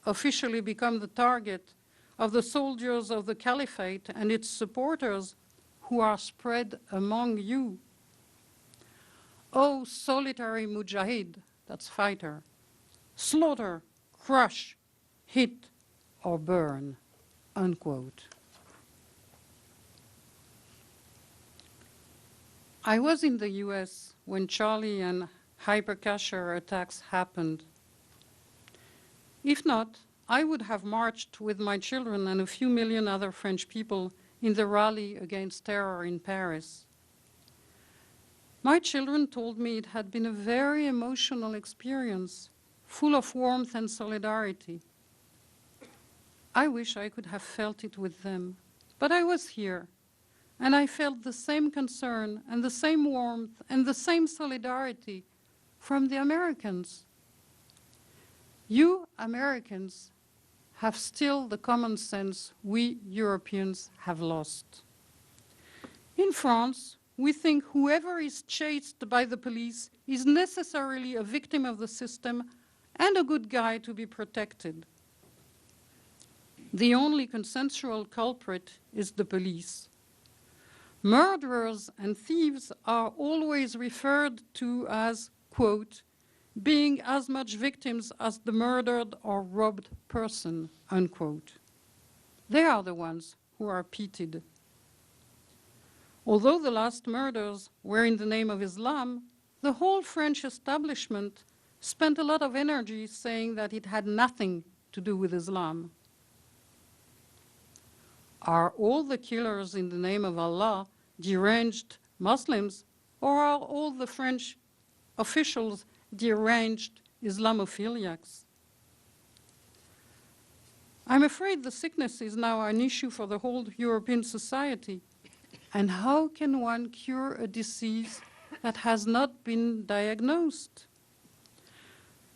officially become the target of the soldiers of the caliphate and its supporters who are spread among you? Oh, solitary mujahid," that's fighter, "slaughter, crush, hit, or burn," unquote. I was in the US when Charlie and Hypercacher attacks happened. If not, I would have marched with my children and a few million other French people in the rally against terror in Paris. My children told me it had been a very emotional experience, full of warmth and solidarity. I wish I could have felt it with them, but I was here, and I felt the same concern and the same warmth and the same solidarity from the Americans. You Americans have still the common sense we Europeans have lost. In France, we think whoever is chased by the police is necessarily a victim of the system and a good guy to be protected. The only consensual culprit is the police. Murderers and thieves are always referred to as, quote, being as much victims as the murdered or robbed person, unquote. They are the ones who are pitied. Although the last murders were in the name of Islam, the whole French establishment spent a lot of energy saying that it had nothing to do with Islam. Are all the killers in the name of Allah deranged Muslims, or are all the French officials deranged Islamophiliacs? I'm afraid the sickness is now an issue for the whole European society. And how can one cure a disease that has not been diagnosed?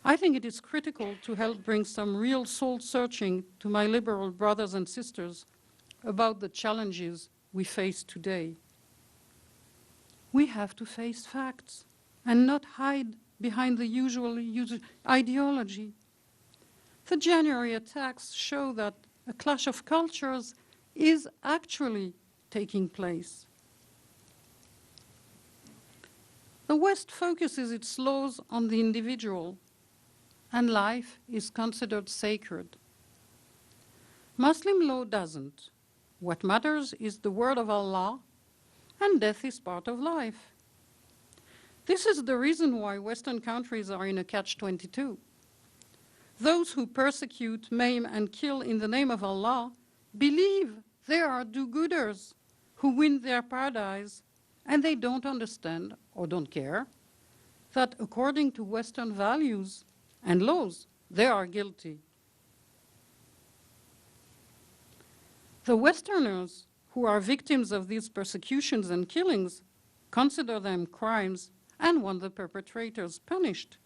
I think it is critical to help bring some real soul-searching to my liberal brothers and sisters about the challenges we face today. We have to face facts and not hide behind the usual ideology. The January attacks show that a clash of cultures is actually taking place. The West focuses its laws on the individual, and life is considered sacred. Muslim law doesn't. What matters is the word of Allah, and death is part of life. This is the reason why Western countries are in a catch-22. Those who persecute, maim, and kill in the name of Allah believe they are do-gooders who win their paradise, and they don't understand, or don't care, that according to Western values and laws, they are guilty. The Westerners who are victims of these persecutions and killings consider them crimes and want the perpetrators punished.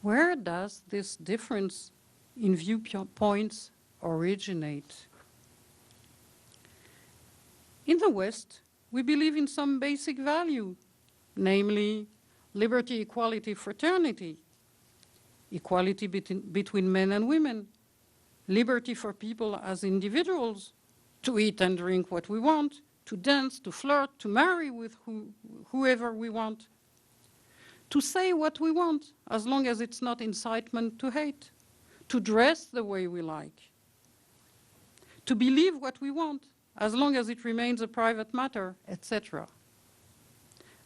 Where does this difference in viewpoints originate? In the West, we believe in some basic value, namely liberty, equality, fraternity, equality between men and women, liberty for people as individuals to eat and drink what we want, to dance, to flirt, to marry with whoever we want, to say what we want, as long as it's not incitement to hate, to dress the way we like, to believe what we want, as long as it remains a private matter, etc.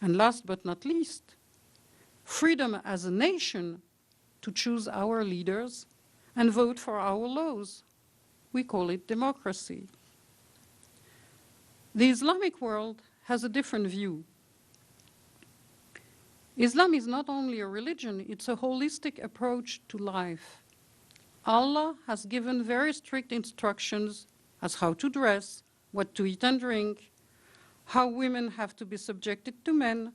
And last but not least, freedom as a nation to choose our leaders and vote for our laws. We call it democracy. The Islamic world has a different view. Islam is not only a religion, it's a holistic approach to life. Allah has given very strict instructions as how to dress, what to eat and drink, how women have to be subjected to men,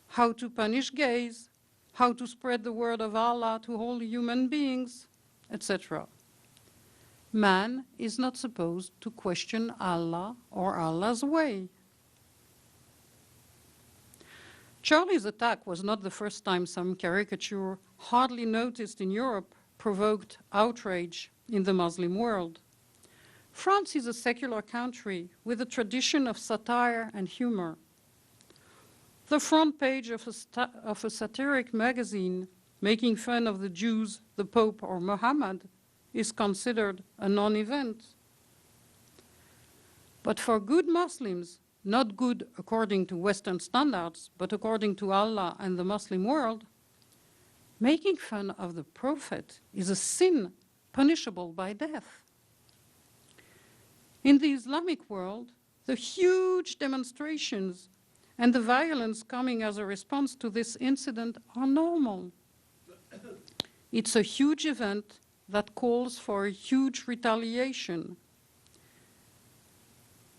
how to punish gays, how to spread the word of Allah to all human beings, etc. Man is not supposed to question Allah or Allah's way. Charlie's attack was not the first time some caricature, hardly noticed in Europe, provoked outrage in the Muslim world. France is a secular country with a tradition of satire and humor. The front page of a satiric magazine making fun of the Jews, the Pope, or Muhammad is considered a non-event. But for good Muslims, not good according to Western standards, but according to Allah and the Muslim world, making fun of the Prophet is a sin punishable by death. In the Islamic world, the huge demonstrations and the violence coming as a response to this incident are normal. It's a huge event that calls for a huge retaliation.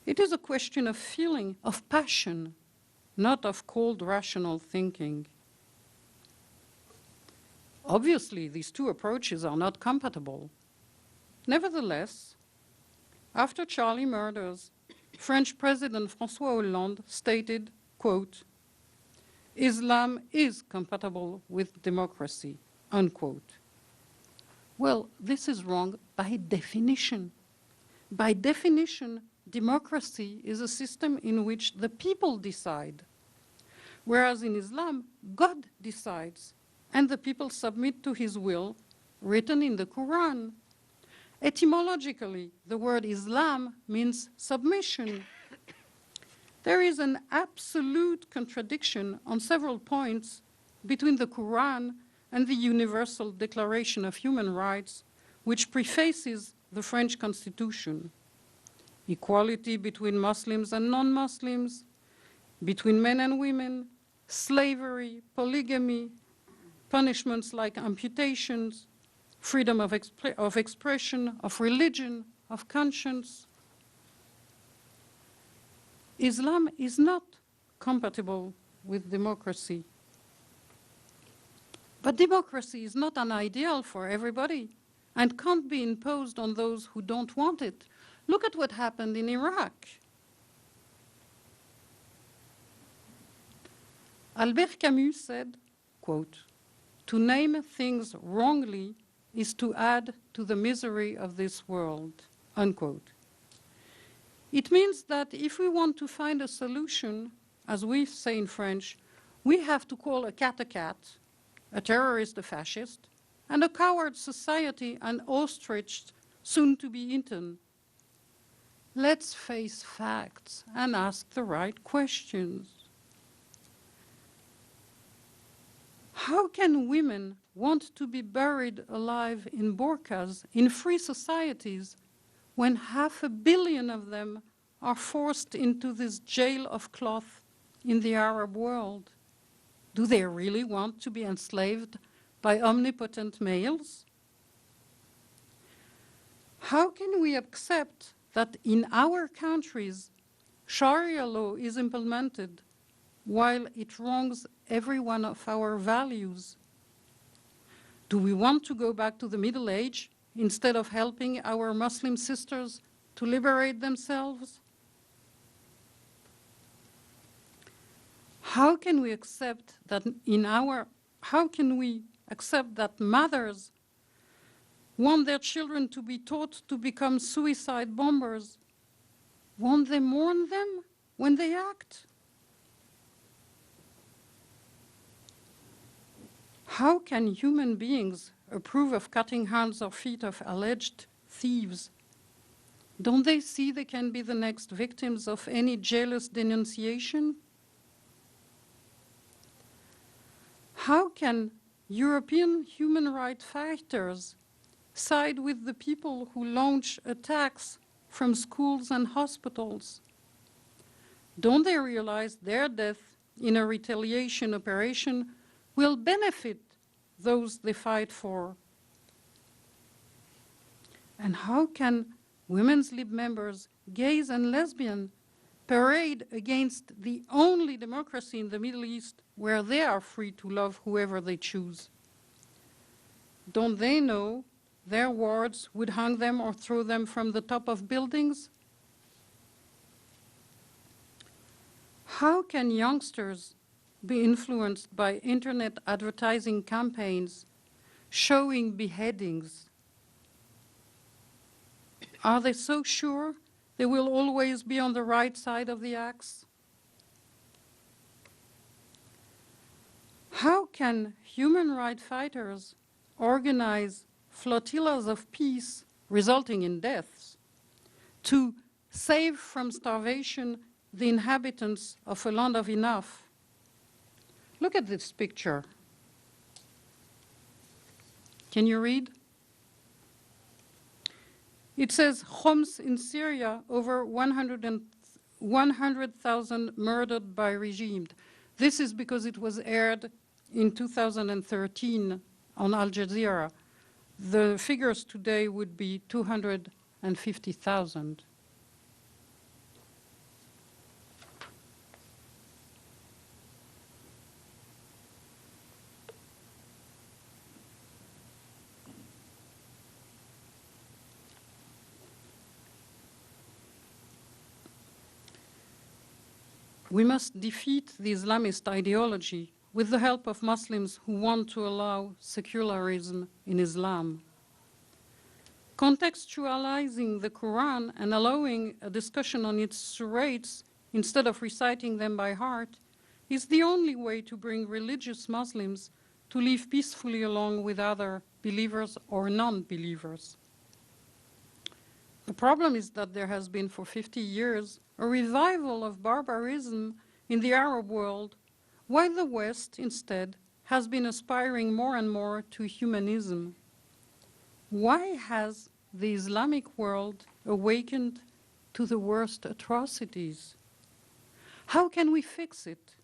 It is a question of feeling, of passion, not of cold, rational thinking. Obviously, these two approaches are not compatible. Nevertheless, after Charlie murders, French President François Hollande stated, quote, "Islam is compatible with democracy," unquote. Well, this is wrong by definition. By definition, democracy is a system in which the people decide, whereas in Islam, God decides, and the people submit to his will, written in the Quran. Etymologically, the word Islam means submission. There is an absolute contradiction on several points between the Quran and the Universal Declaration of Human Rights, which prefaces the French Constitution. Equality between Muslims and non-Muslims, between men and women, slavery, polygamy, punishments like amputations, freedom of expression, of religion, of conscience. Islam is not compatible with democracy. But democracy is not an ideal for everybody and can't be imposed on those who don't want it. Look at what happened in Iraq. Albert Camus said, quote, "To name things wrongly is to add to the misery of this world," unquote. It means that if we want to find a solution, as we say in French, we have to call a cat, a terrorist a fascist, and a coward society an ostrich soon to be eaten. Let's face facts and ask the right questions. How can women want to be buried alive in burqas in free societies when 500 million of them are forced into this jail of cloth in the Arab world? Do they really want to be enslaved by omnipotent males? How can we accept that in our countries Sharia law is implemented while it wrongs every one of our values? Do we want to go back to the Middle Age instead of helping our Muslim sisters to liberate themselves? How can we accept that mothers want their children to be taught to become suicide bombers? Won't they mourn them when they act? How can human beings approve of cutting hands or feet of alleged thieves? Don't they see they can be the next victims of any jealous denunciation? How can European human rights fighters side with the people who launch attacks from schools and hospitals? Don't they realize their death in a retaliation operation will benefit those they fight for? And how can Women's Lib members, gays and lesbians, parade against the only democracy in the Middle East where they are free to love whoever they choose? Don't they know their wards would hang them or throw them from the top of buildings? How can youngsters be influenced by internet advertising campaigns showing beheadings? Are they so sure they will always be on the right side of the axe? How can human rights fighters organize flotillas of peace resulting in deaths to save from starvation the inhabitants of a land of enough? Look at this picture. Can you read? It says Homs in Syria, over 100,000 murdered by regime. This is because it was aired in 2013 on Al Jazeera. The figures today would be 250,000. We must defeat the Islamist ideology with the help of Muslims who want to allow secularism in Islam. Contextualizing the Quran and allowing a discussion on its surahs instead of reciting them by heart is the only way to bring religious Muslims to live peacefully along with other believers or non-believers. The problem is that there has been for 50 years a revival of barbarism in the Arab world, while the West, instead, has been aspiring more and more to humanism. Why has the Islamic world awakened to the worst atrocities? How can we fix it?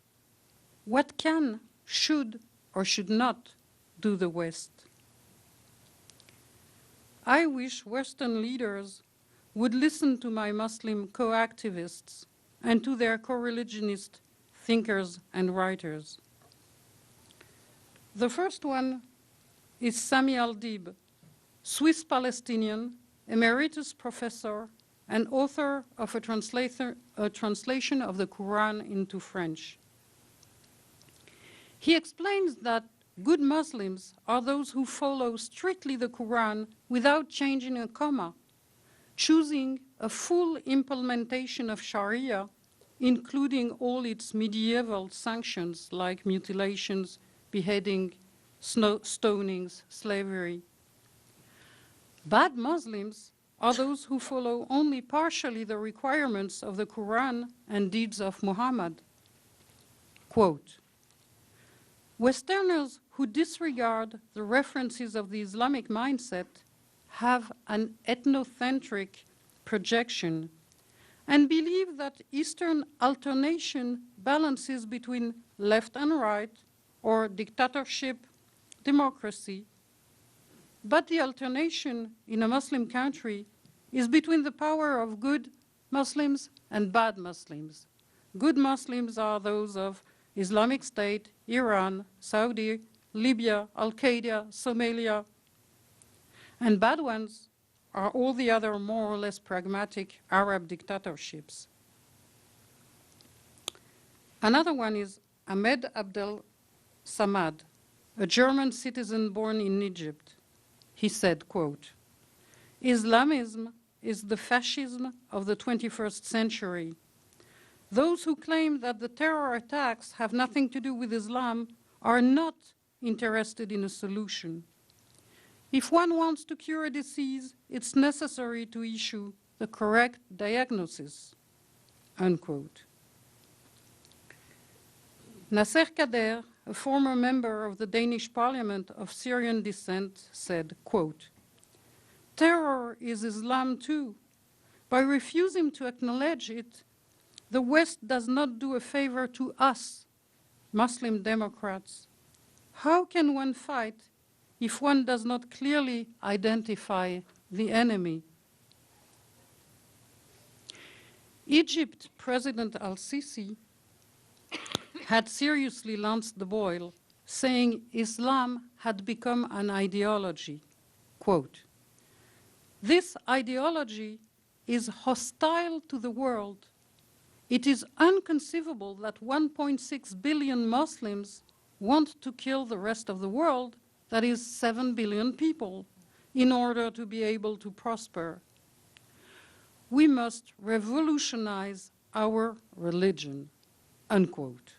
What can, should, or should not do the West? I wish Western leaders would listen to my Muslim co-activists and to their co-religionist thinkers and writers. The first one is Sami Aldib, Swiss-Palestinian, emeritus professor, and author of a translation of the Quran into French. He explains that good Muslims are those who follow strictly the Quran without changing a comma, choosing a full implementation of Sharia, including all its medieval sanctions like mutilations, beheading, stonings, slavery. Bad Muslims are those who follow only partially the requirements of the Quran and deeds of Muhammad. Quote, Westerners who disregard the references of the Islamic mindset have an ethnocentric projection and believe that Eastern alternation balances between left and right, or dictatorship, democracy. But the alternation in a Muslim country is between the power of good Muslims and bad Muslims. Good Muslims are those of Islamic State, Iran, Saudi, Libya, Al-Qaeda, Somalia, and bad ones are all the other more or less pragmatic Arab dictatorships. Another one is Ahmed Abdel Samad, a German citizen born in Egypt. He said, quote, Islamism is the fascism of the 21st century. Those who claim that the terror attacks have nothing to do with Islam are not interested in a solution. If one wants to cure a disease, it's necessary to issue the correct diagnosis, unquote. Nasser Kader, a former member of the Danish parliament of Syrian descent, said, quote, terror is Islam too. By refusing to acknowledge it, the West does not do a favor to us, Muslim Democrats. How can one fight if one does not clearly identify the enemy? Egypt President al-Sisi had seriously lanced the boil, saying Islam had become an ideology. Quote, this ideology is hostile to the world. It is inconceivable that 1.6 billion Muslims want to kill the rest of the world, that is 7 billion people, in order to be able to prosper. We must revolutionize our religion, unquote.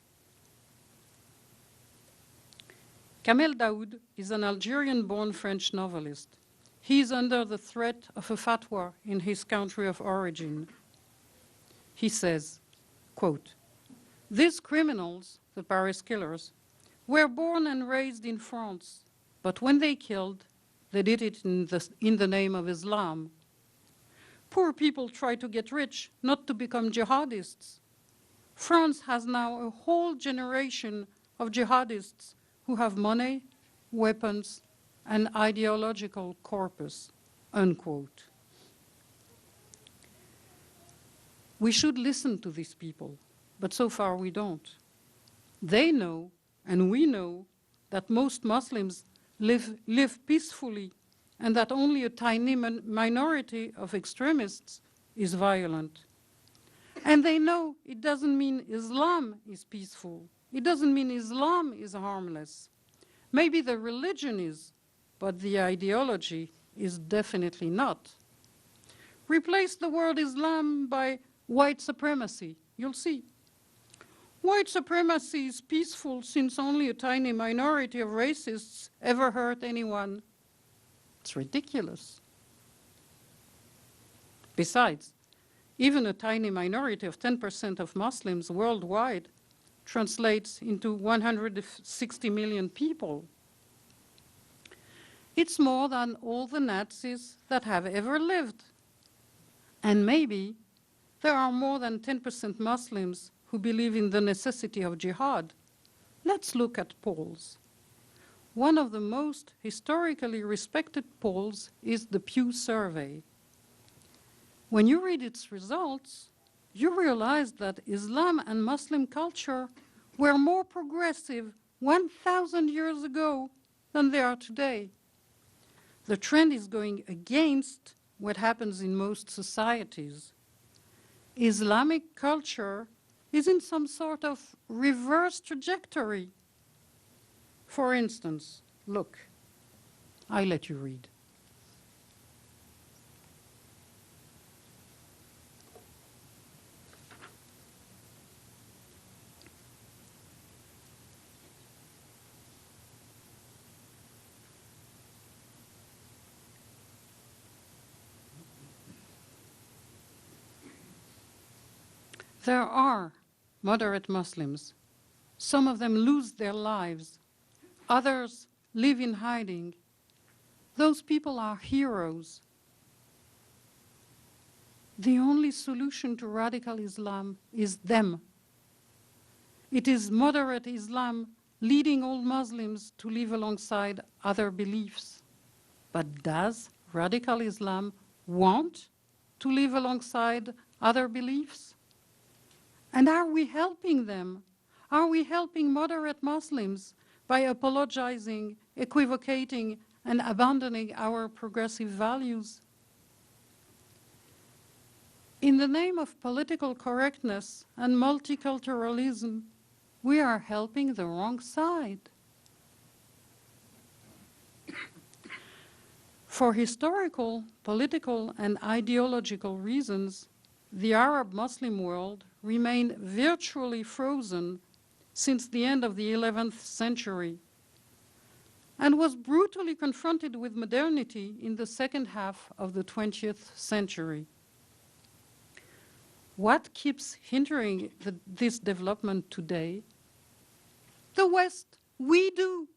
Kamel Daoud is an Algerian-born French novelist. He is under the threat of a fatwa in his country of origin. He says, quote, these criminals, the Paris killers, were born and raised in France, but when they killed, they did it in the name of Islam. Poor people try to get rich, not to become jihadists. France has now a whole generation of jihadists who have money, weapons, and ideological corpus, unquote. We should listen to these people, but so far we don't. They know, and we know, that most Muslims live peacefully and that only a tiny minority of extremists is violent. And they know it doesn't mean Islam is peaceful. It doesn't mean Islam is harmless. Maybe the religion is, but the ideology is definitely not. Replace the word Islam by white supremacy, you'll see. White supremacy is peaceful since only a tiny minority of racists ever hurt anyone. It's ridiculous. Besides, even a tiny minority of 10% of Muslims worldwide translates into 160 million people. It's more than all the Nazis that have ever lived. And maybe there are more than 10% Muslims who believe in the necessity of jihad. Let's look at polls. One of the most historically respected polls is the Pew Survey. When you read its results, you realize that Islam and Muslim culture were more progressive 1,000 years ago than they are today. The trend is going against what happens in most societies. Islamic culture is in some sort of reverse trajectory. For instance, look, I let you read. There are moderate Muslims. Some of them lose their lives. Others live in hiding. Those people are heroes. The only solution to radical Islam is them. It is moderate Islam leading all Muslims to live alongside other beliefs. But does radical Islam want to live alongside other beliefs? And are we helping them? Are we helping moderate Muslims by apologizing, equivocating, and abandoning our progressive values? In the name of political correctness and multiculturalism, we are helping the wrong side. For historical, political, and ideological reasons, the Arab Muslim world remained virtually frozen since the end of the 11th century and was brutally confronted with modernity in the second half of the 20th century. What keeps hindering this development today? The West, we do.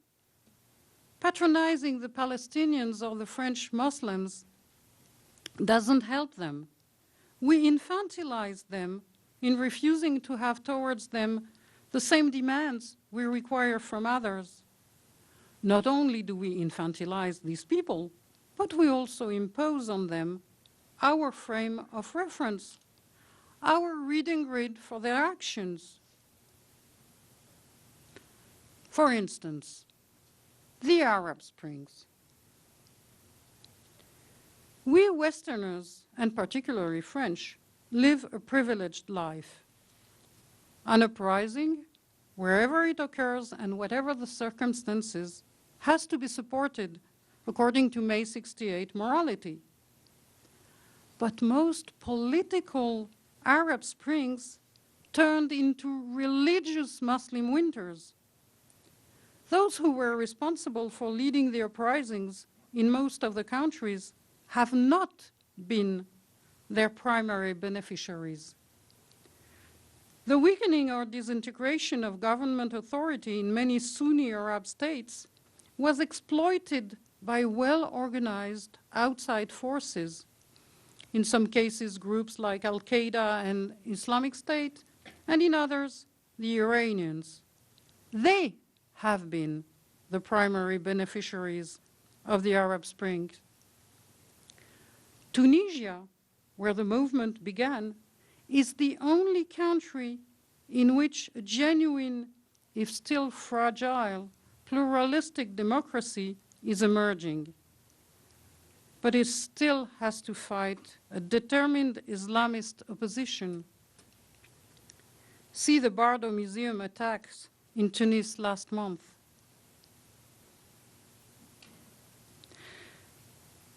Patronizing the Palestinians or the French Muslims doesn't help them. We infantilize them in refusing to have towards them the same demands we require from others. Not only do we infantilize these people, but we also impose on them our frame of reference, our reading grid for their actions. For instance, the Arab Springs. We Westerners, and particularly French, live a privileged life. An uprising, wherever it occurs and whatever the circumstances, has to be supported according to May 68 morality. But most political Arab Springs turned into religious Muslim winters. Those who were responsible for leading the uprisings in most of the countries have not been their primary beneficiaries. The weakening or disintegration of government authority in many Sunni Arab states was exploited by well-organized outside forces, in some cases groups like Al-Qaeda and Islamic State, and in others, the Iranians. They have been the primary beneficiaries of the Arab Spring. Tunisia, where the movement began, is the only country in which a genuine, if still fragile, pluralistic democracy is emerging. But it still has to fight a determined Islamist opposition. See the Bardo Museum attacks in Tunis last month.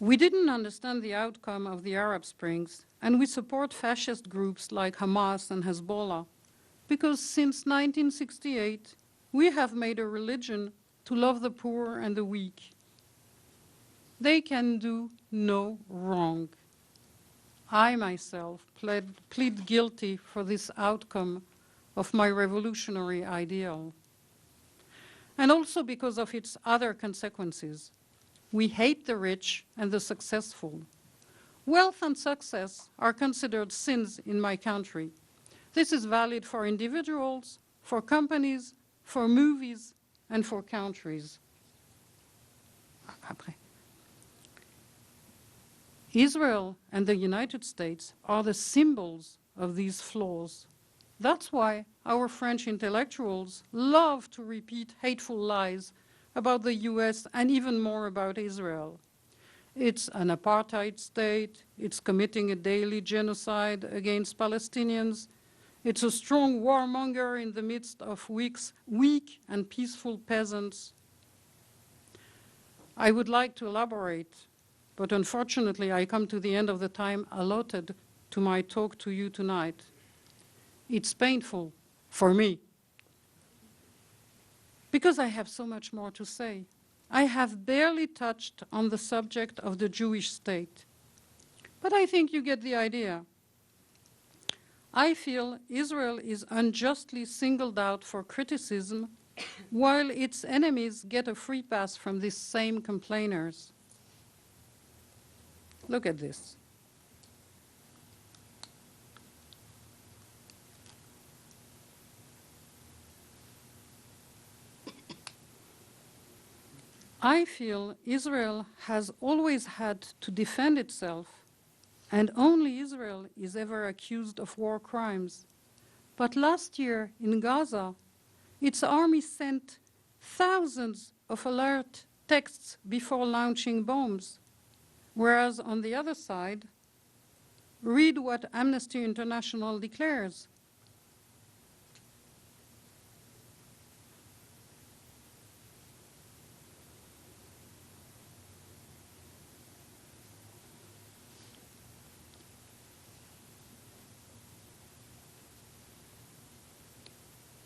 We didn't understand the outcome of the Arab Springs, and we support fascist groups like Hamas and Hezbollah, because since 1968, we have made a religion to love the poor and the weak. They can do no wrong. I myself plead guilty for this outcome of my revolutionary ideal. And also because of its other consequences. We hate the rich and the successful. Wealth and success are considered sins in my country. This is valid for individuals, for companies, for movies, and for countries. Après. Israel and the United States are the symbols of these flaws. That's why our French intellectuals love to repeat hateful lies about the US and even more about Israel. It's an apartheid state, it's committing a daily genocide against Palestinians, it's a strong warmonger in the midst of weak and peaceful peasants. I would like to elaborate, but unfortunately I come to the end of the time allotted to my talk to you tonight. It's painful for me, because I have so much more to say. I have barely touched on the subject of the Jewish state, but I think you get the idea. I feel Israel is unjustly singled out for criticism, while its enemies get a free pass from these same complainers. Look at this. I feel Israel has always had to defend itself, and only Israel is ever accused of war crimes. But last year in Gaza, its army sent thousands of alert texts before launching bombs, whereas on the other side, read what Amnesty International declares.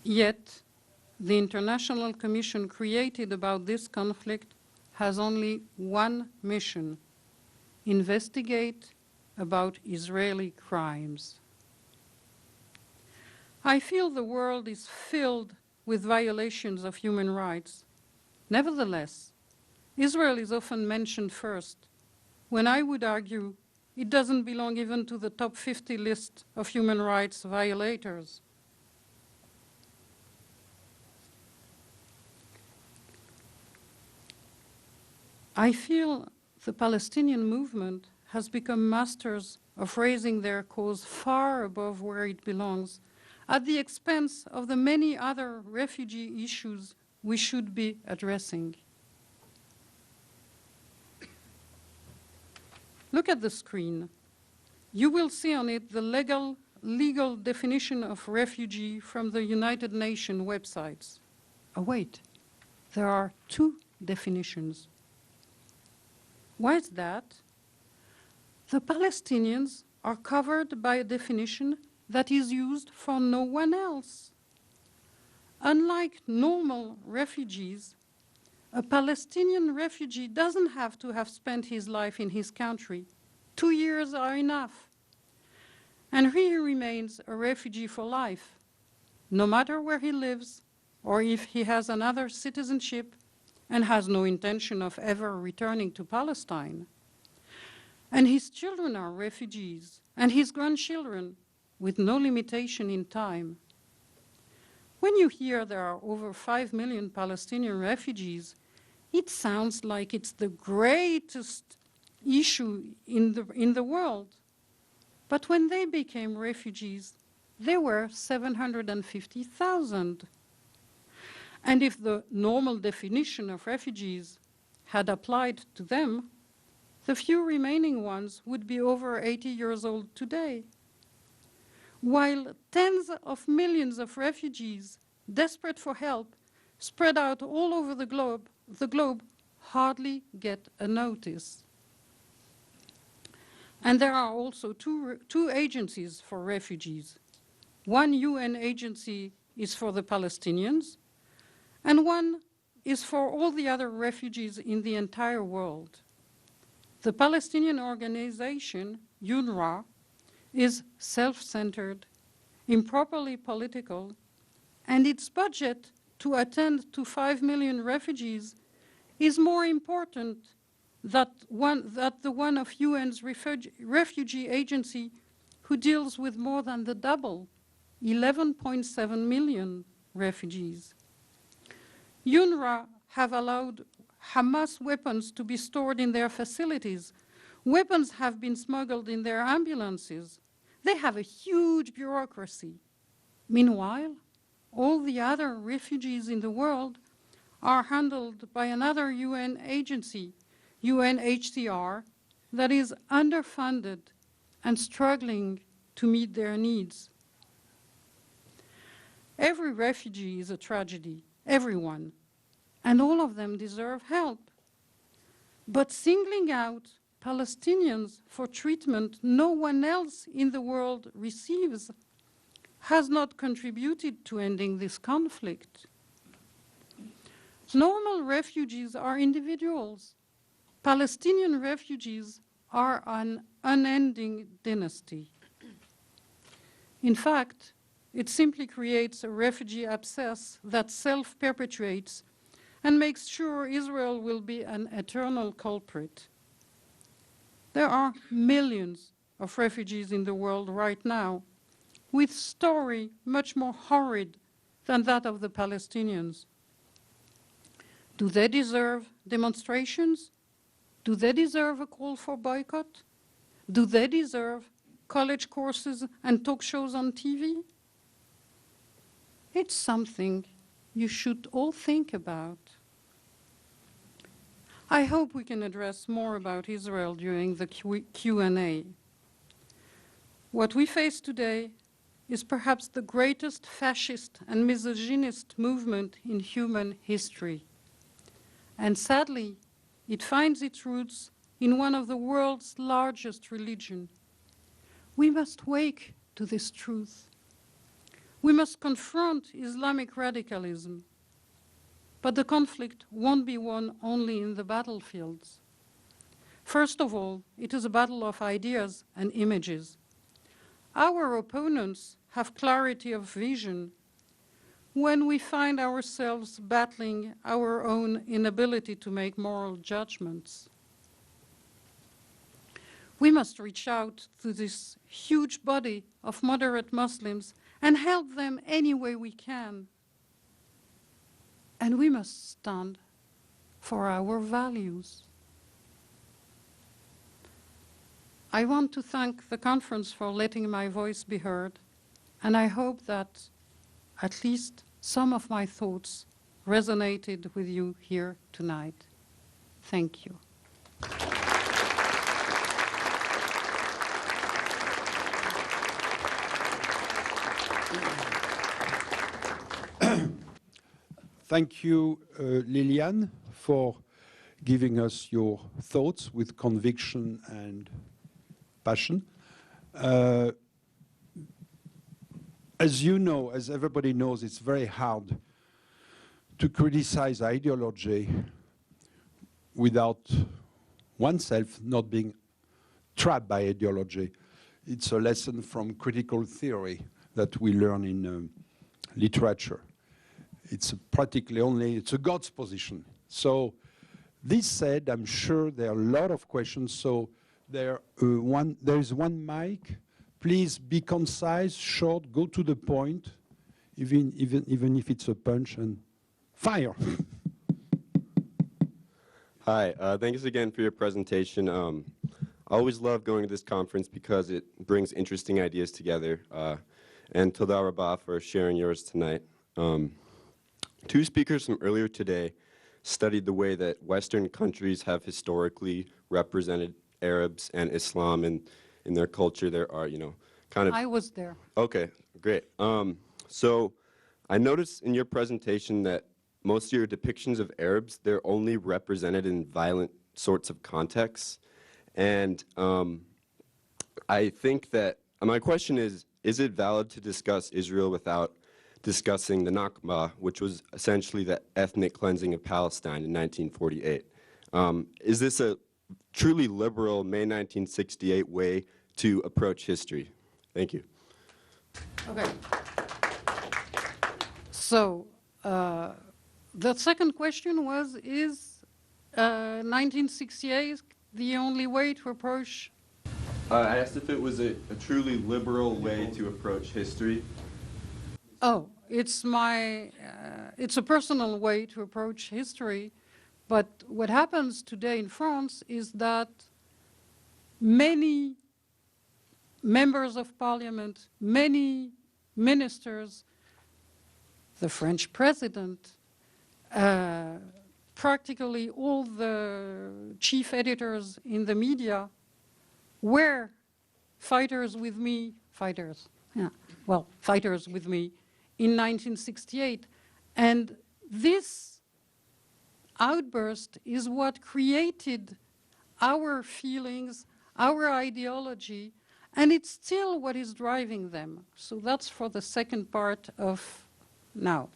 Yet, the International Commission created about this conflict has only one mission: investigate about Israeli crimes. I feel the world is filled with violations of human rights. Nevertheless, Israel is often mentioned first, when I would argue it doesn't belong even to the top 50 list of human rights violators. I feel the Palestinian movement has become masters of raising their cause far above where it belongs, at the expense of the many other refugee issues we should be addressing. Look at the screen. You will see on it the legal definition of refugee from the United Nations websites. Oh, wait, there are two definitions. Why is that? The Palestinians are covered by a definition that is used for no one else. Unlike normal refugees, a Palestinian refugee doesn't have to have spent his life in his country. 2 years are enough. And he remains a refugee for life, no matter where he lives or if he has another citizenship and has no intention of ever returning to Palestine. And his children are refugees, and his grandchildren, with no limitation in time. When you hear there are over 5 million Palestinian refugees, it sounds like it's the greatest issue in the world. But when they became refugees, there were 750,000. And if the normal definition of refugees had applied to them, the few remaining ones would be over 80 years old today. While tens of millions of refugees, desperate for help, spread out all over the globe hardly get a notice. And there are also two agencies for refugees. One UN agency is for the Palestinians, and one is for all the other refugees in the entire world. The Palestinian organization, UNRWA, is self-centered, improperly political, and its budget to attend to 5 million refugees is more important than the one of UN's refugee agency, who deals with more than the double, 11.7 million refugees. UNRWA have allowed Hamas weapons to be stored in their facilities. Weapons have been smuggled in their ambulances. They have a huge bureaucracy. Meanwhile, all the other refugees in the world are handled by another UN agency, UNHCR, that is underfunded and struggling to meet their needs. Every refugee is a tragedy, everyone, and all of them deserve help. But singling out Palestinians for treatment no one else in the world receives has not contributed to ending this conflict. Normal refugees are individuals. Palestinian refugees are an unending dynasty. In fact, it simply creates a refugee abscess that self-perpetuates and makes sure Israel will be an eternal culprit. There are millions of refugees in the world right now, with story much more horrid than that of the Palestinians. Do they deserve demonstrations? Do they deserve a call for boycott? Do they deserve college courses and talk shows on TV? It's something you should all think about. I hope we can address more about Israel during the Q&A. What we face today is perhaps the greatest fascist and misogynist movement in human history. And sadly, it finds its roots in one of the world's largest religions. We must wake to this truth. We must confront Islamic radicalism. But the conflict won't be won only in the battlefields. First of all, it is a battle of ideas and images. Our opponents have clarity of vision when we find ourselves battling our own inability to make moral judgments. We must reach out to this huge body of moderate Muslims and help them any way we can. And we must stand for our values. I want to thank the conference for letting my voice be heard, and I hope that at least some of my thoughts resonated with you here tonight. Thank you. Thank you, Liliane, for giving us your thoughts with conviction and passion. As you know, as everybody knows, it's very hard to criticize ideology without oneself not being trapped by ideology. It's a lesson from critical theory that we learn in literature. It's practically only, it's a God's position. So this said, I'm sure there are a lot of questions. So there is one mic. Please be concise, short, go to the point, even if it's a punch, and fire. Hi, thanks again for your presentation. I always love going to this conference because it brings interesting ideas together. And Toda Rabah for sharing yours tonight. Two speakers from earlier today studied the way that Western countries have historically represented Arabs and Islam in their culture. There are, kind of... I was there. Okay, great. So I noticed in your presentation that most of your depictions of Arabs, they're only represented in violent sorts of contexts. And I think that, my question is it valid to discuss Israel without discussing the Nakba, which was essentially the ethnic cleansing of Palestine in 1948? Is this a truly liberal May 1968 way to approach history? Thank you. Okay. So the second question was, is 1968 the only way to approach? I asked if it was a truly liberal way to approach history. Oh, it's it's a personal way to approach history. But what happens today in France is that many members of parliament, many ministers, the French president, practically all the chief editors in the media were fighters with me in 1968. And this outburst is what created our feelings, our ideology, and it's still what is driving them. So that's for the second part of now.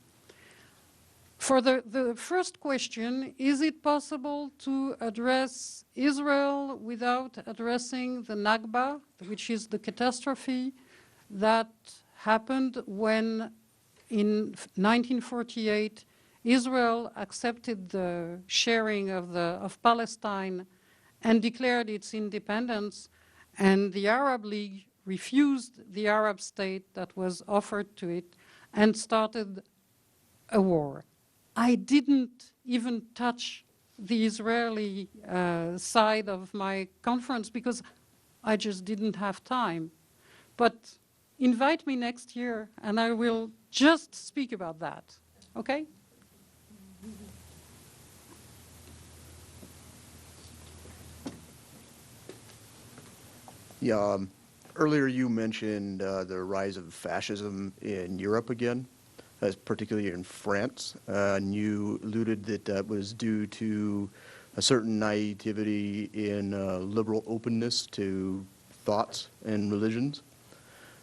For the first question, is it possible to address Israel without addressing the Nakba, which is the catastrophe that happened when in 1948 Israel accepted the sharing of Palestine and declared its independence, and the Arab League refused the Arab state that was offered to it and started a war. I didn't even touch the Israeli side of my conference because I just didn't have time. But invite me next year and I will just speak about that, okay? Yeah, earlier you mentioned the rise of fascism in Europe again, particularly in France, and you alluded that that was due to a certain naivety in liberal openness to thoughts and religions.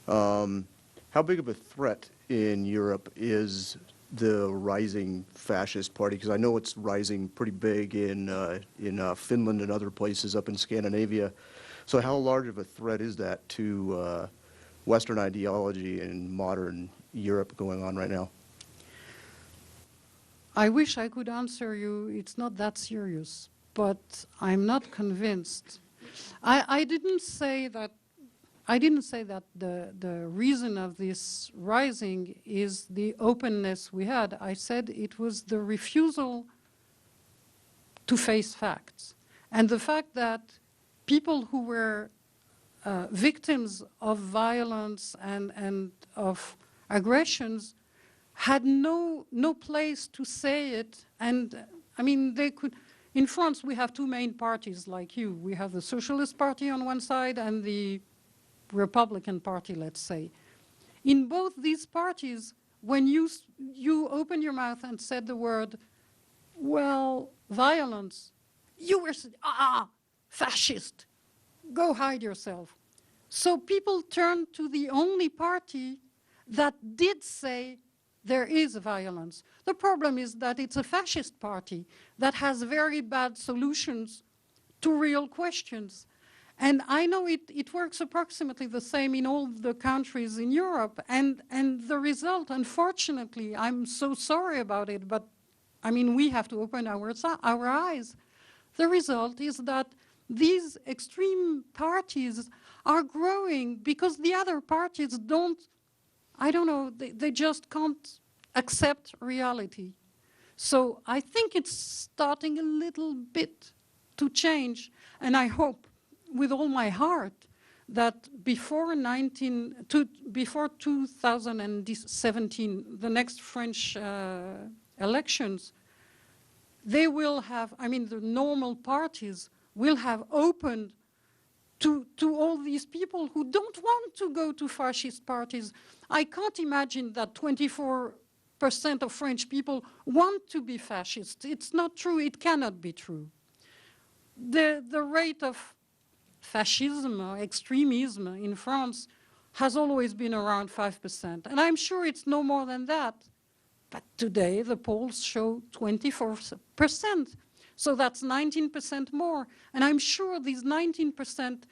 How big of a threat in Europe is the rising fascist party? Because I know it's rising pretty big in Finland and other places up in Scandinavia. So how large of a threat is that to Western ideology in modern Europe going on right now? I wish I could answer you, it's not that serious, but I'm not convinced. I didn't say that the reason of this rising is the openness we had. I said it was the refusal to face facts. And the fact that people who were victims of violence and of aggressions had no place to say it. And I mean, they could. In France, we have two main parties like you. We have the Socialist Party on one side and the Republican Party, let's say. In both these parties, when you opened your mouth and said the word, well, violence, you were saying, fascist, go hide yourself. So people turned to the only party that did say there is violence. The problem is that it's a fascist party that has very bad solutions to real questions. And I know it works approximately the same in all the countries in Europe. And the result, unfortunately, I'm so sorry about it, but I mean, we have to open our eyes. The result is that these extreme parties are growing because the other parties don't, I don't know, they just can't accept reality. So I think it's starting a little bit to change, and I hope with all my heart that before 2017, the next French elections, they will have, I mean, the normal parties will have opened to all these people who don't want to go to fascist parties. I can't imagine that 24% of French people want to be fascist. It's not true. It cannot be true. The rate of fascism or extremism in France has always been around 5%. And I'm sure it's no more than that. But today the polls show 24%. So that's 19% more. And I'm sure these 19%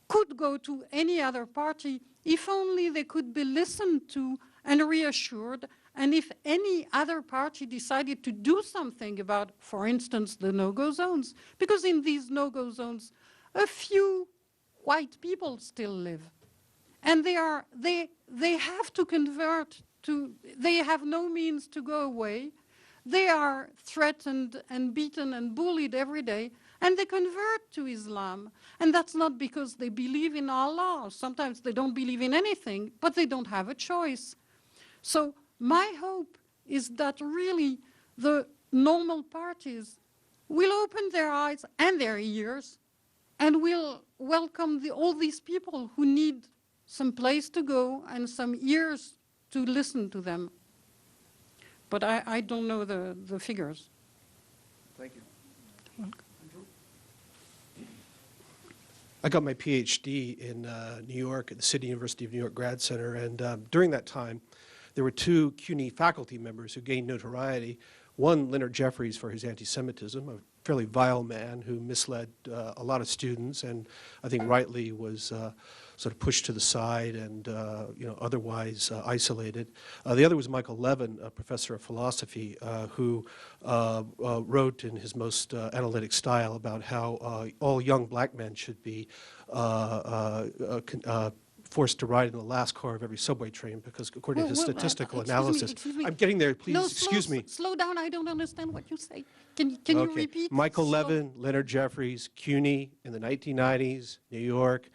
could go to any other party if only they could be listened to and reassured, and if any other party decided to do something about, for instance, the no-go zones. Because in these no-go zones, a few white people still live. And they have to convert to, they have no means to go away. They are threatened and beaten and bullied every day, and they convert to Islam. And that's not because they believe in Allah. Sometimes they don't believe in anything, but they don't have a choice. So my hope is that really the normal parties will open their eyes and their ears and will welcome all these people who need some place to go and some ears to listen to them. But I don't know the figures. Thank you. I got my PhD in New York at the City University of New York Grad Center, and during that time, there were two CUNY faculty members who gained notoriety. One, Leonard Jeffries, for his anti-Semitism, a fairly vile man who misled a lot of students, and I think rightly was sort of pushed to the side and otherwise isolated. The other was Michael Levin, a professor of philosophy, who wrote in his most analytic style about how all young black men should be forced to ride in the last car of every subway train because according to statistical analysis. Excuse me. I'm getting there, please, No, excuse me. Slow down, I don't understand what you say. Can you Okay. repeat? Michael Slow- Levin, Leonard Jeffries, CUNY in the 1990s, New York.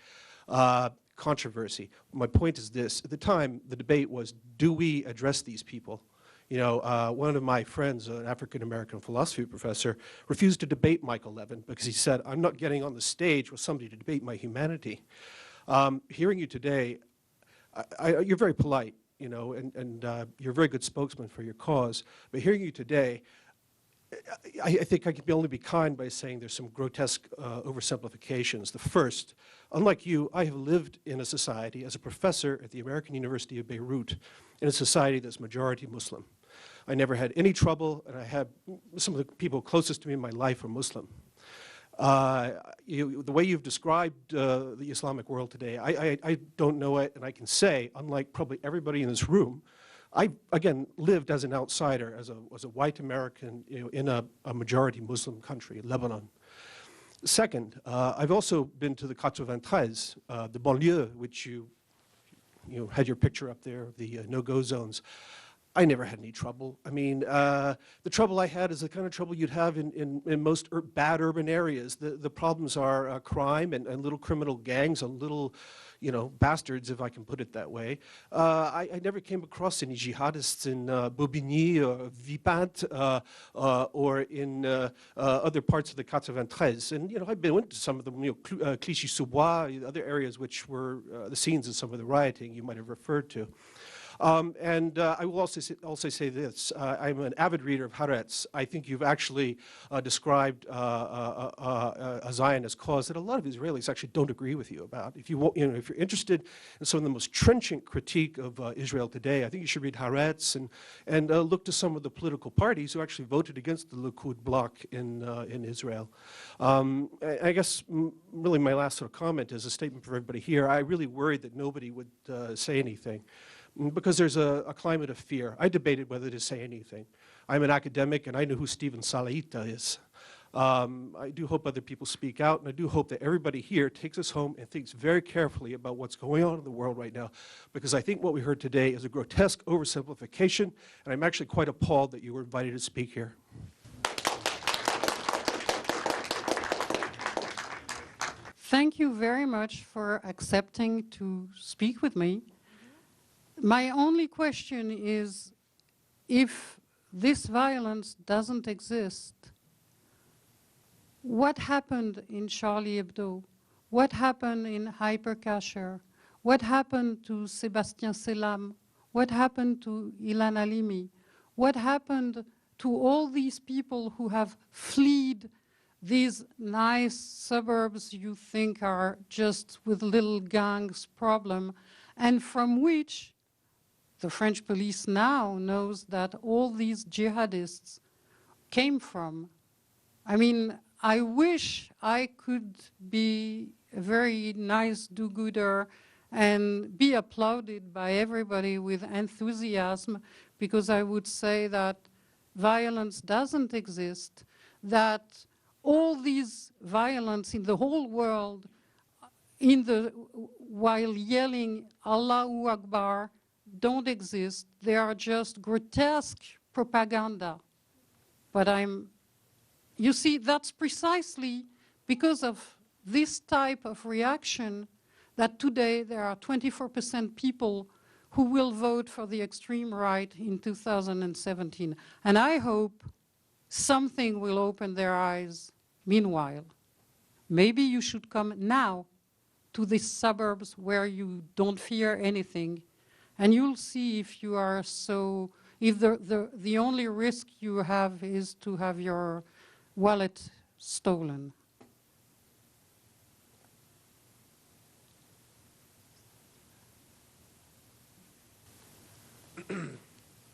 Controversy. My point is this. At the time, the debate was, do we address these people? You know, one of my friends, an African-American philosophy professor, refused to debate Michael Levin because he said, I'm not getting on the stage with somebody to debate my humanity. Hearing you today, you're very polite, you know, and you're a very good spokesman for your cause. But hearing you today, I think I can only be kind by saying there's some grotesque oversimplifications. The first, unlike you, I have lived in a society as a professor at the American University of Beirut in a society that's majority Muslim. I never had any trouble, and I had some of the people closest to me in my life were Muslim. The way you've described the Islamic world today, I don't know it, and I can say, unlike probably everybody in this room, I, again, lived as an outsider, as a white American, you know, in a majority Muslim country, Lebanon. Second, I've also been to the 93, the banlieue, which you had your picture up there, the no-go zones. I never had any trouble. I mean, the trouble I had is the kind of trouble you'd have in most bad urban areas. The problems are crime and little criminal gangs and little, you know, bastards, if I can put it that way. I never came across any jihadists in Bobigny or Villepinte or in other parts of the 93. And, you know, I've been into some of them, you know, Clichy-sous-Bois, other areas which were the scenes of some of the rioting you might have referred to. I will also say this. I'm an avid reader of Haaretz. I think you've actually described a Zionist cause that a lot of Israelis actually don't agree with you about. If you're interested in some of the most trenchant critique of Israel today, I think you should read Haaretz and look to some of the political parties who actually voted against the Likud bloc in Israel. I guess really my last sort of comment is a statement for everybody here. I really worried that nobody would say anything, because there's a climate of fear. I debated whether to say anything. I'm an academic, and I know who Stephen Salaita is. I do hope other people speak out, and I do hope that everybody here takes us home and thinks very carefully about what's going on in the world right now, because I think what we heard today is a grotesque oversimplification, and I'm actually quite appalled that you were invited to speak here. Thank you very much for accepting to speak with me. My only question is, if this violence doesn't exist, what happened in Charlie Hebdo? What happened in Hyper Cacher? What happened to Sébastien Selam? What happened to Ilan Halimi? What happened to all these people who have fled these nice suburbs you think are just with little gangs problem, and from which the French police now knows that all these jihadists came from? I mean, I wish I could be a very nice do-gooder and be applauded by everybody with enthusiasm, because I would say that violence doesn't exist, that all these violence in the whole world while yelling Allahu Akbar don't exist. They are just grotesque propaganda. But you see, that's precisely because of this type of reaction that today there are 24% people who will vote for the extreme right in 2017. And I hope something will open their eyes meanwhile. Maybe you should come now to the suburbs where you don't fear anything, and you'll see if you are so, if the only risk you have is to have your wallet stolen.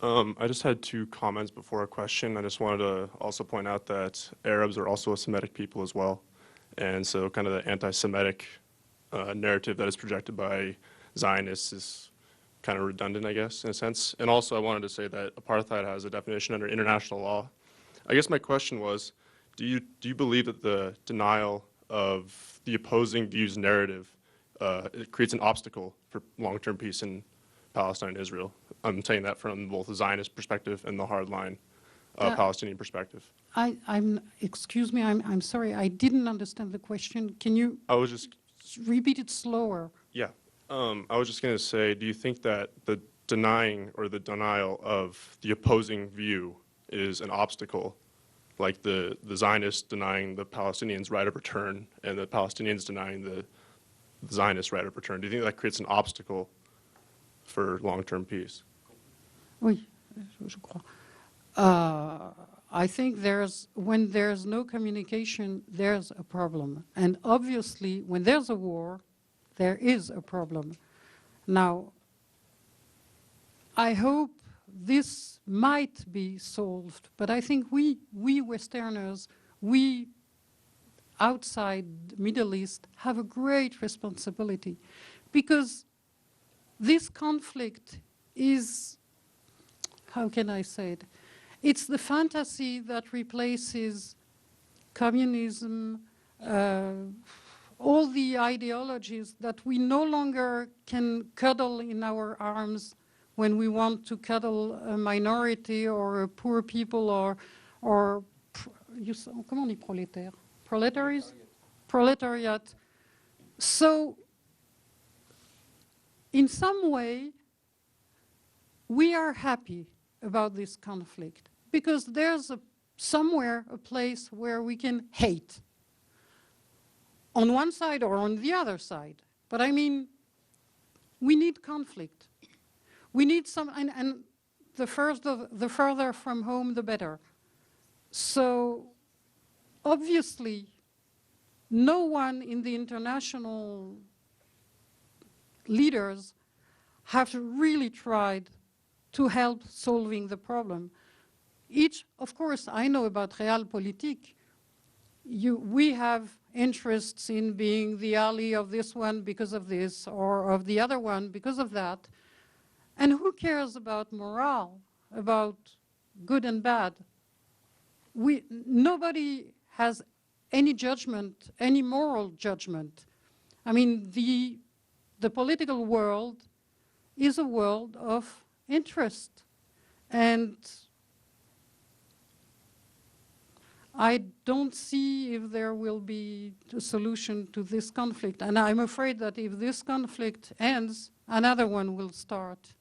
I just had two comments before a question. I just wanted to also point out that Arabs are also a Semitic people as well. And so kind of the anti-Semitic narrative that is projected by Zionists is kind of redundant, I guess, in a sense. And also I wanted to say that apartheid has a definition under international law. I guess my question was, do you believe that the denial of the opposing views narrative it creates an obstacle for long-term peace in Palestine and Israel? I'm saying that from both the Zionist perspective and the hardline Palestinian perspective. Excuse me, I'm sorry, I didn't understand the question. Can you I was just, repeat it slower? yeah. I was just going to say, do you think that the denying or the denial of the opposing view is an obstacle, like the Zionists denying the Palestinians' right of return and the Palestinians denying the Zionists' right of return? Do you think that creates an obstacle for long-term peace? Oui, je crois. I think when there's no communication, there's a problem. And obviously, when there's a war, there is a problem. Now, I hope this might be solved, but I think we Westerners, we outside the Middle East, have a great responsibility, because this conflict is, how can I say it? It's the fantasy that replaces communism, all the ideologies that we no longer can cuddle in our arms when we want to cuddle a minority or a poor people or comment on dit prolétaire? Proletaries? Proletariat. So, in some way, we are happy about this conflict because there's somewhere a place where we can hate on one side or on the other side. But I mean, we need conflict. We need some, and the further from home, the better. So obviously, no one in the international leaders have really tried to help solving the problem. Of course, I know about Realpolitik. We have interests in being the ally of this one because of this, or of the other one because of that. And who cares about morale, about good and bad? Nobody has any judgment, any moral judgment. I mean, the political world is a world of interest. And I don't see if there will be a solution to this conflict. And I'm afraid that if this conflict ends, another one will start.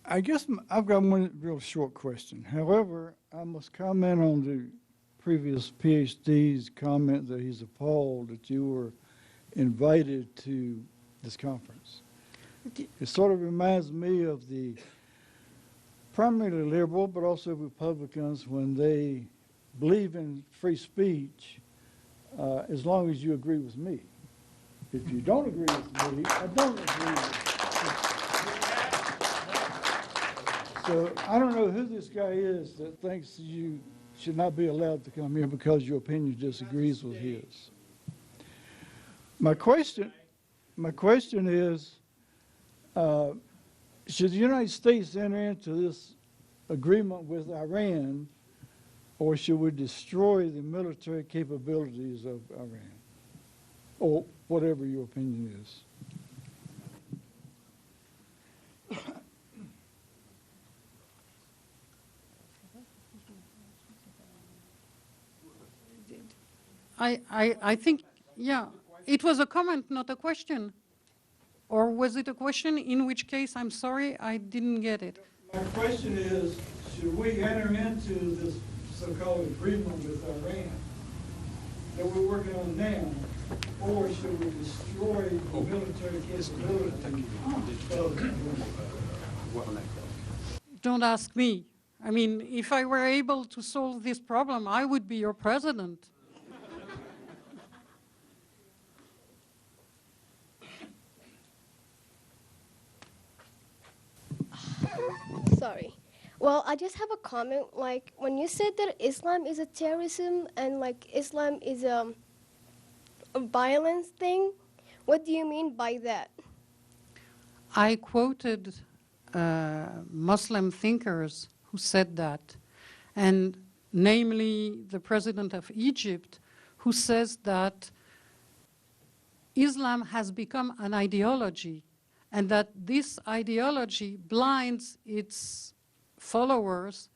I guess I've got one real short question. However, I must comment on the previous PhD's comment that he's appalled that you were invited to this conference. It sort of reminds me of the primarily liberal, but also Republicans when they believe in free speech as long as you agree with me. If you don't agree with me, I don't agree with you. So I don't know who this guy is that thinks you should not be allowed to come here because your opinion disagrees with his. My question is, should the United States enter into this agreement with Iran, or should we destroy the military capabilities of Iran? Or whatever your opinion is. I think, yeah, it was a comment, not a question. Or was it a question, in which case, I'm sorry, I didn't get it. My question is, should we enter into this so-called agreement with Iran that we're working on now, or should we destroy the military capability of Iran? Don't ask me. I mean, if I were able to solve this problem, I would be your president. Sorry. Well, I just have a comment. Like, when you said that Islam is a terrorism and like Islam is a violence thing, what do you mean by that? I quoted Muslim thinkers who said that, and namely the president of Egypt, who says that Islam has become an ideology, and that this ideology blinds its followers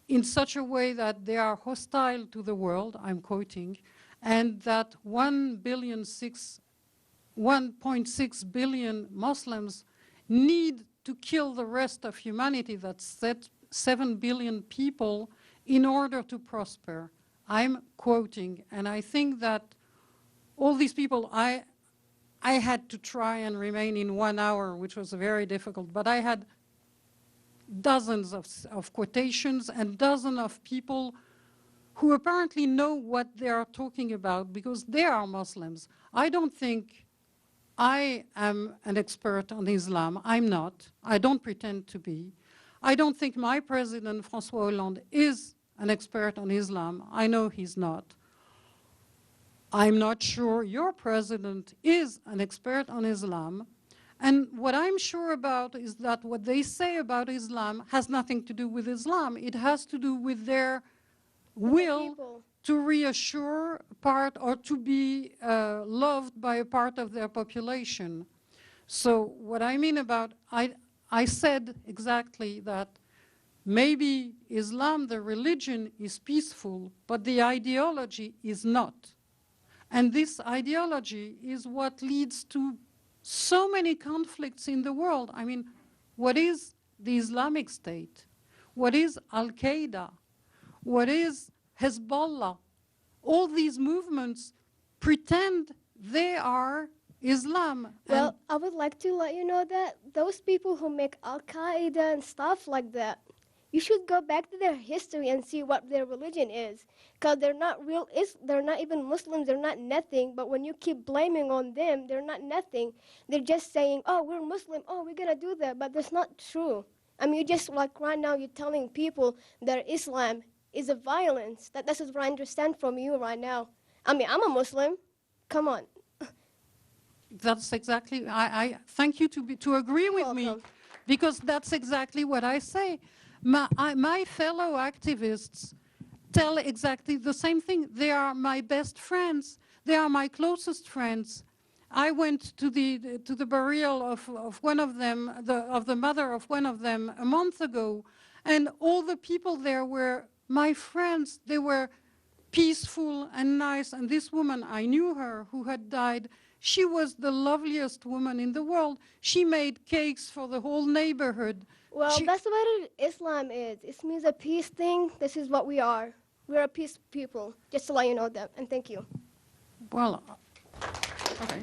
in such a way that they are hostile to the world, I'm quoting, and that 1.6 billion Muslims need to kill the rest of humanity, that's 7 billion people, in order to prosper. I'm quoting, and I think that all these people, I had to try and remain in 1 hour, which was very difficult, but I had dozens of quotations and dozens of people who apparently know what they are talking about because they are Muslims. I don't think I am an expert on Islam. I'm not. I don't pretend to be. I don't think my president, François Hollande, is an expert on Islam. I know he's not. I'm not sure your president is an expert on Islam. And what I'm sure about is that what they say about Islam has nothing to do with Islam. It has to do with their will to reassure part or to be loved by a part of their population. So what I mean about, I said exactly that maybe Islam, the religion, is peaceful, but the ideology is not. And this ideology is what leads to so many conflicts in the world. I mean, what is the Islamic State? What is Al-Qaeda? What is Hezbollah? All these movements pretend they are Islam. Well, I would like to let you know that those people who make Al-Qaeda and stuff like that, you should go back to their history and see what their religion is. Because they're not they're not even Muslims, they're not nothing. But when you keep blaming on them, they're not nothing. They're just saying, oh, we're Muslim, oh, we're gonna do that. But that's not true. I mean, you just, like right now, you're telling people that Islam is a violence. That's what I understand from you right now. I mean, I'm a Muslim. Come on. That's exactly, I thank you to agree with me, because that's exactly what I say. My fellow activists tell exactly the same thing. They are my best friends. They are my closest friends. I went to the burial of one of them, of the mother of one of them, a month ago, and all the people there were my friends. They were peaceful and nice, and this woman, I knew her, who had died. She was the loveliest woman in the world. She made cakes for the whole neighborhood. Well, that's what Islam is. It means a peace thing. This is what we are. We're a peace people, just to let you know that, and thank you. Well, okay.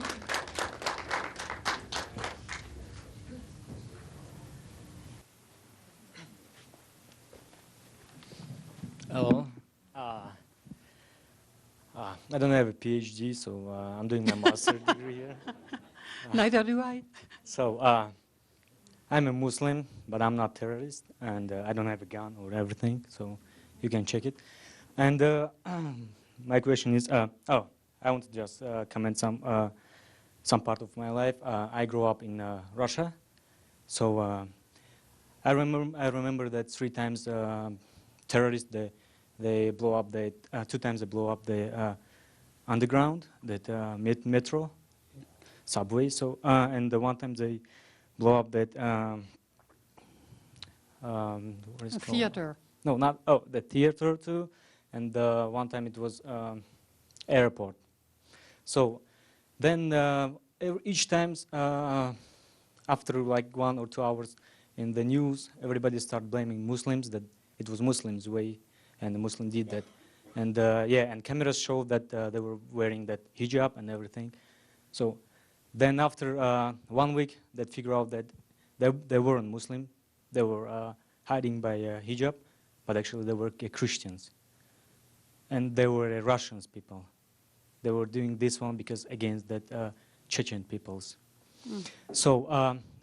Hello. I don't have a PhD, so I'm doing my master's degree here. Neither do I. So I'm a Muslim, but I'm not terrorist, and I don't have a gun or everything, so you can check it. And my question is, I want to just comment some part of my life. I grew up in Russia, so I remember that 3 times terrorists they blow up the 2 times they blow up the underground, that metro, subway. So and the 1 time they blow up that what is A it called? theater. No, not the theater too, and 1 time it was airport. So then each time after like 1 or 2 hours in the news, everybody start blaming Muslims, that it was Muslims' way and the Muslim did that. And yeah, and cameras showed that they were wearing that hijab and everything. So then after 1 week, they figure out that they weren't Muslim. They were hiding by hijab, but actually they were Christians. And they were Russians people. They were doing this one because against that Chechen peoples. So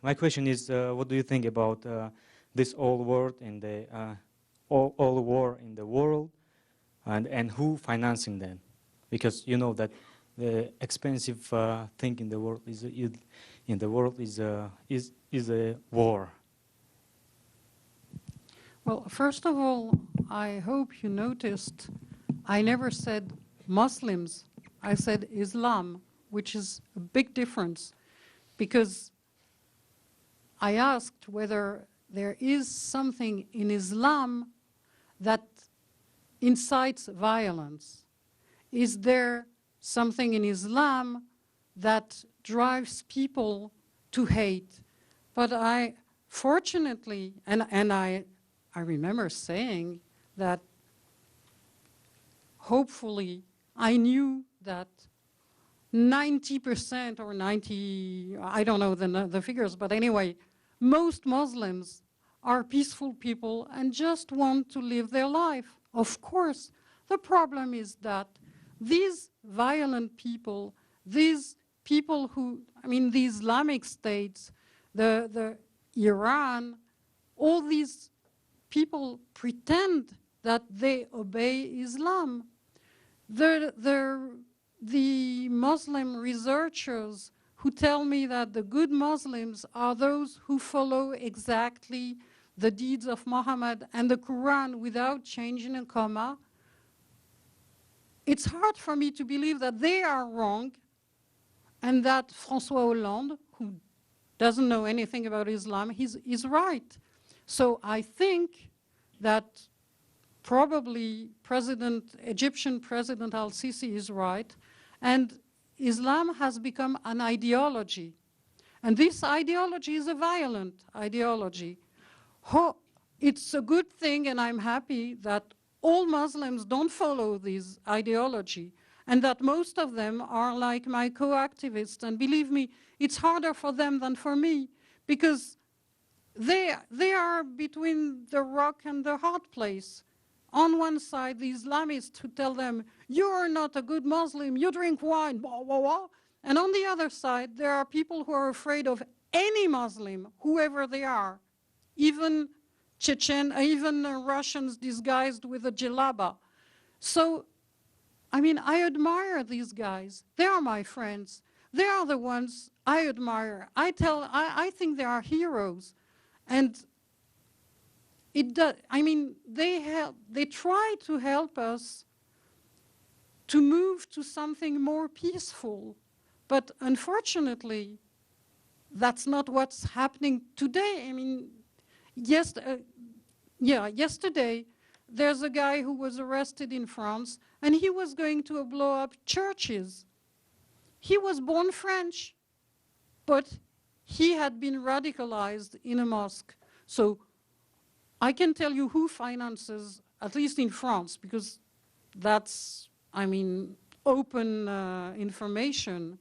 my question is, what do you think about this all world and the all war in the world, and who financing them? Because you know that the expensive thing in the world is a war. Well, first of all, I hope you noticed I never said Muslims. I said Islam, which is a big difference, because I asked whether there is something in Islam that incites violence. Is there something in Islam that drives people to hate? But I, fortunately, and I remember saying that hopefully I knew that 90% or 90, I don't know the figures, but anyway, most Muslims are peaceful people and just want to live their life. Of course, the problem is that these violent people, these people who, I mean, the Islamic states, the Iran, all these people pretend that they obey Islam. The Muslim researchers who tell me that the good Muslims are those who follow exactly the deeds of Muhammad and the Quran without changing a comma, it's hard for me to believe that they are wrong and that François Hollande, who doesn't know anything about Islam, is right. So I think that probably Egyptian President al-Sisi is right, and Islam has become an ideology. And this ideology is a violent ideology. It's a good thing, and I'm happy that all Muslims don't follow this ideology, and that most of them are like my co-activists. And believe me, it's harder for them than for me, because they are between the rock and the hard place. On one side, the Islamists who tell them, you're not a good Muslim, you drink wine, blah, blah, blah. And on the other side, there are people who are afraid of any Muslim, whoever they are, even Chechen, even Russians disguised with a djellaba. So, I mean, I admire these guys. They are my friends. They are the ones I admire. I think they are heroes. And I mean, they try to help us to move to something more peaceful. But unfortunately, that's not what's happening today. I mean, yesterday, there's a guy who was arrested in France, and he was going to blow up churches. He was born French, but he had been radicalized in a mosque. So I can tell you who finances, at least in France, because that's, I mean, open information,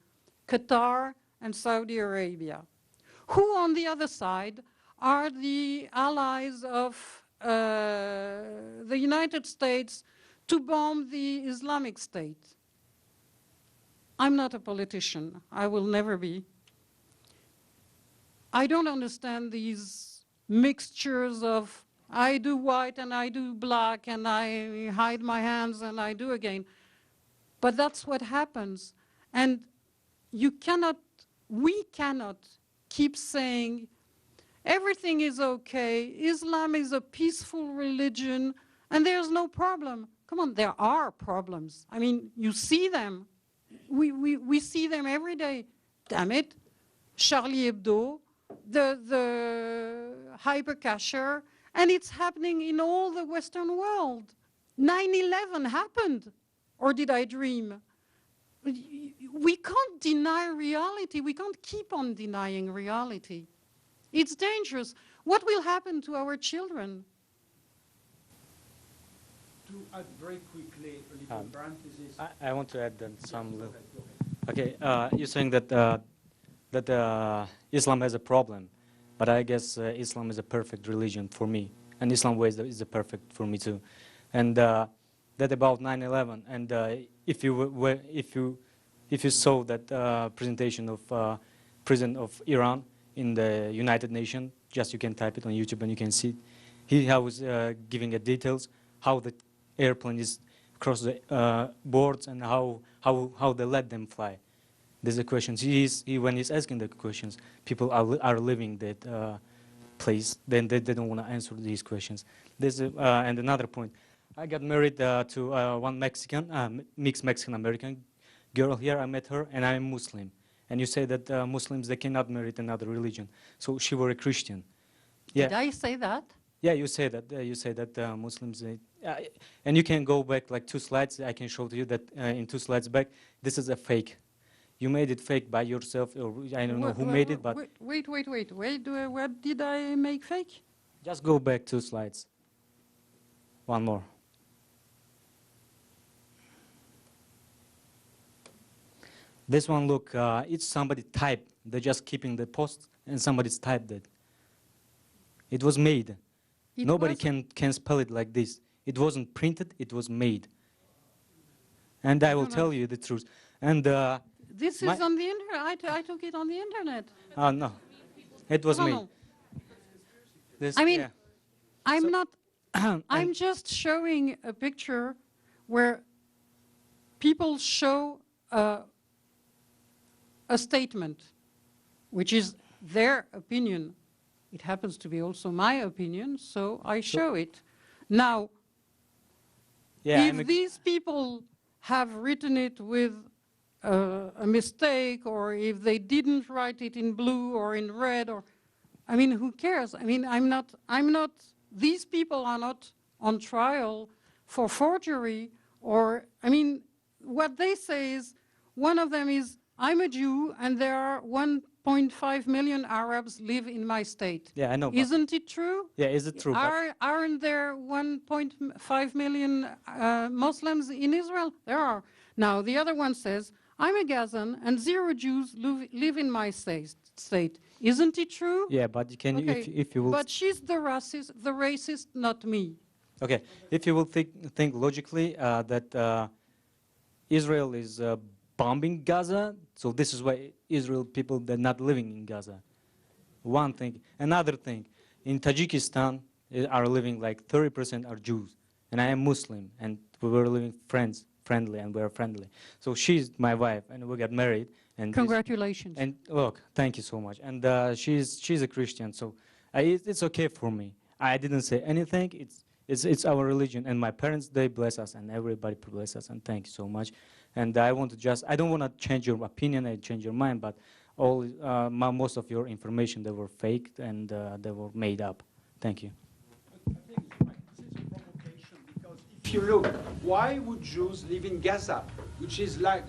Qatar and Saudi Arabia. Who, on the other side, are the allies of the United States to bomb the Islamic State? I'm not a politician. I will never be. I don't understand these mixtures of I do white and I do black and I hide my hands and I do again. But that's what happens. And we cannot keep saying everything is okay, Islam is a peaceful religion, and there's no problem. Come on, there are problems. I mean, you see them. We see them every day. Damn it. Charlie Hebdo, the hyper-cacher, and it's happening in all the Western world. 9/11 happened, or did I dream? We can't deny reality. We can't keep on denying reality. It's dangerous. What will happen to our children? To add very quickly a little parenthesis. I want to add then some. Go ahead. Okay, you're saying that Islam has a problem, but I guess Islam is a perfect religion for me, and Islam way is a perfect for me too. And that about 9/11, and if you saw that presentation of President of Iran in the United Nations, just you can type it on YouTube and you can see. He was giving details how the airplane is across the boards and how they let them fly. There's a question. When he's asking the questions, people are leaving that place. Then they don't want to answer these questions. There's and another point. I got married to one Mexican, mixed Mexican-American girl here. I met her, and I'm Muslim. And you say that Muslims, they cannot marry another religion. So she were a Christian. Yeah. Did I say that? Yeah, you say that. You say that Muslims, and you can go back like 2 slides. I can show to you that in 2 slides back, this is a fake. You made it fake by yourself, or I don't know who made it, but Wait. What did I make fake? just go back 2 slides. One more. This one, look, it's somebody typed. They're just keeping the post, and somebody's typed it. It was made. Nobody can spell it like this. It wasn't printed, it was made. And I will tell you the truth. And This is on the internet. I took it on the internet. no, it was made. No. This, I mean, yeah. I'm not. I'm and- just showing a picture where people show a statement, which is their opinion. It happens to be also my opinion, so I show it. Now, yeah, if these people have written it with a mistake, or if they didn't write it in blue or in red, or, I mean, who cares? I mean, these people are not on trial for forgery, or, I mean, what they say is, one of them is, I'm a Jew and there are 1.5 million Arabs live in my state. Yeah, I know. but- Isn't it true? Yeah, is it true? Aren't there 1.5 million Muslims in Israel? There are. Now, the other one says, I'm a Gazan and 0 Jews live in my state. Isn't it true? Yeah, but you can, Okay, if you will. But she's the racist, not me. Okay, if you will think logically that Israel is bombing Gaza, so this is why Israel people, they're not living in Gaza. One thing. Another thing, in Tajikistan are living like 30% are Jews, and I am Muslim, and we were living friendly, and we're friendly. So she's my wife, and we got married. And Congratulations. and look, thank you so much. And she's a Christian, so it's okay for me. I didn't say anything. It's our religion, and my parents, they bless us, and everybody bless us, and thank you so much. And I don't want to change your opinion and change your mind, but most of your information, they were faked and they were made up. Thank you. I think this is a provocation, because if you look, why would Jews live in Gaza, which is like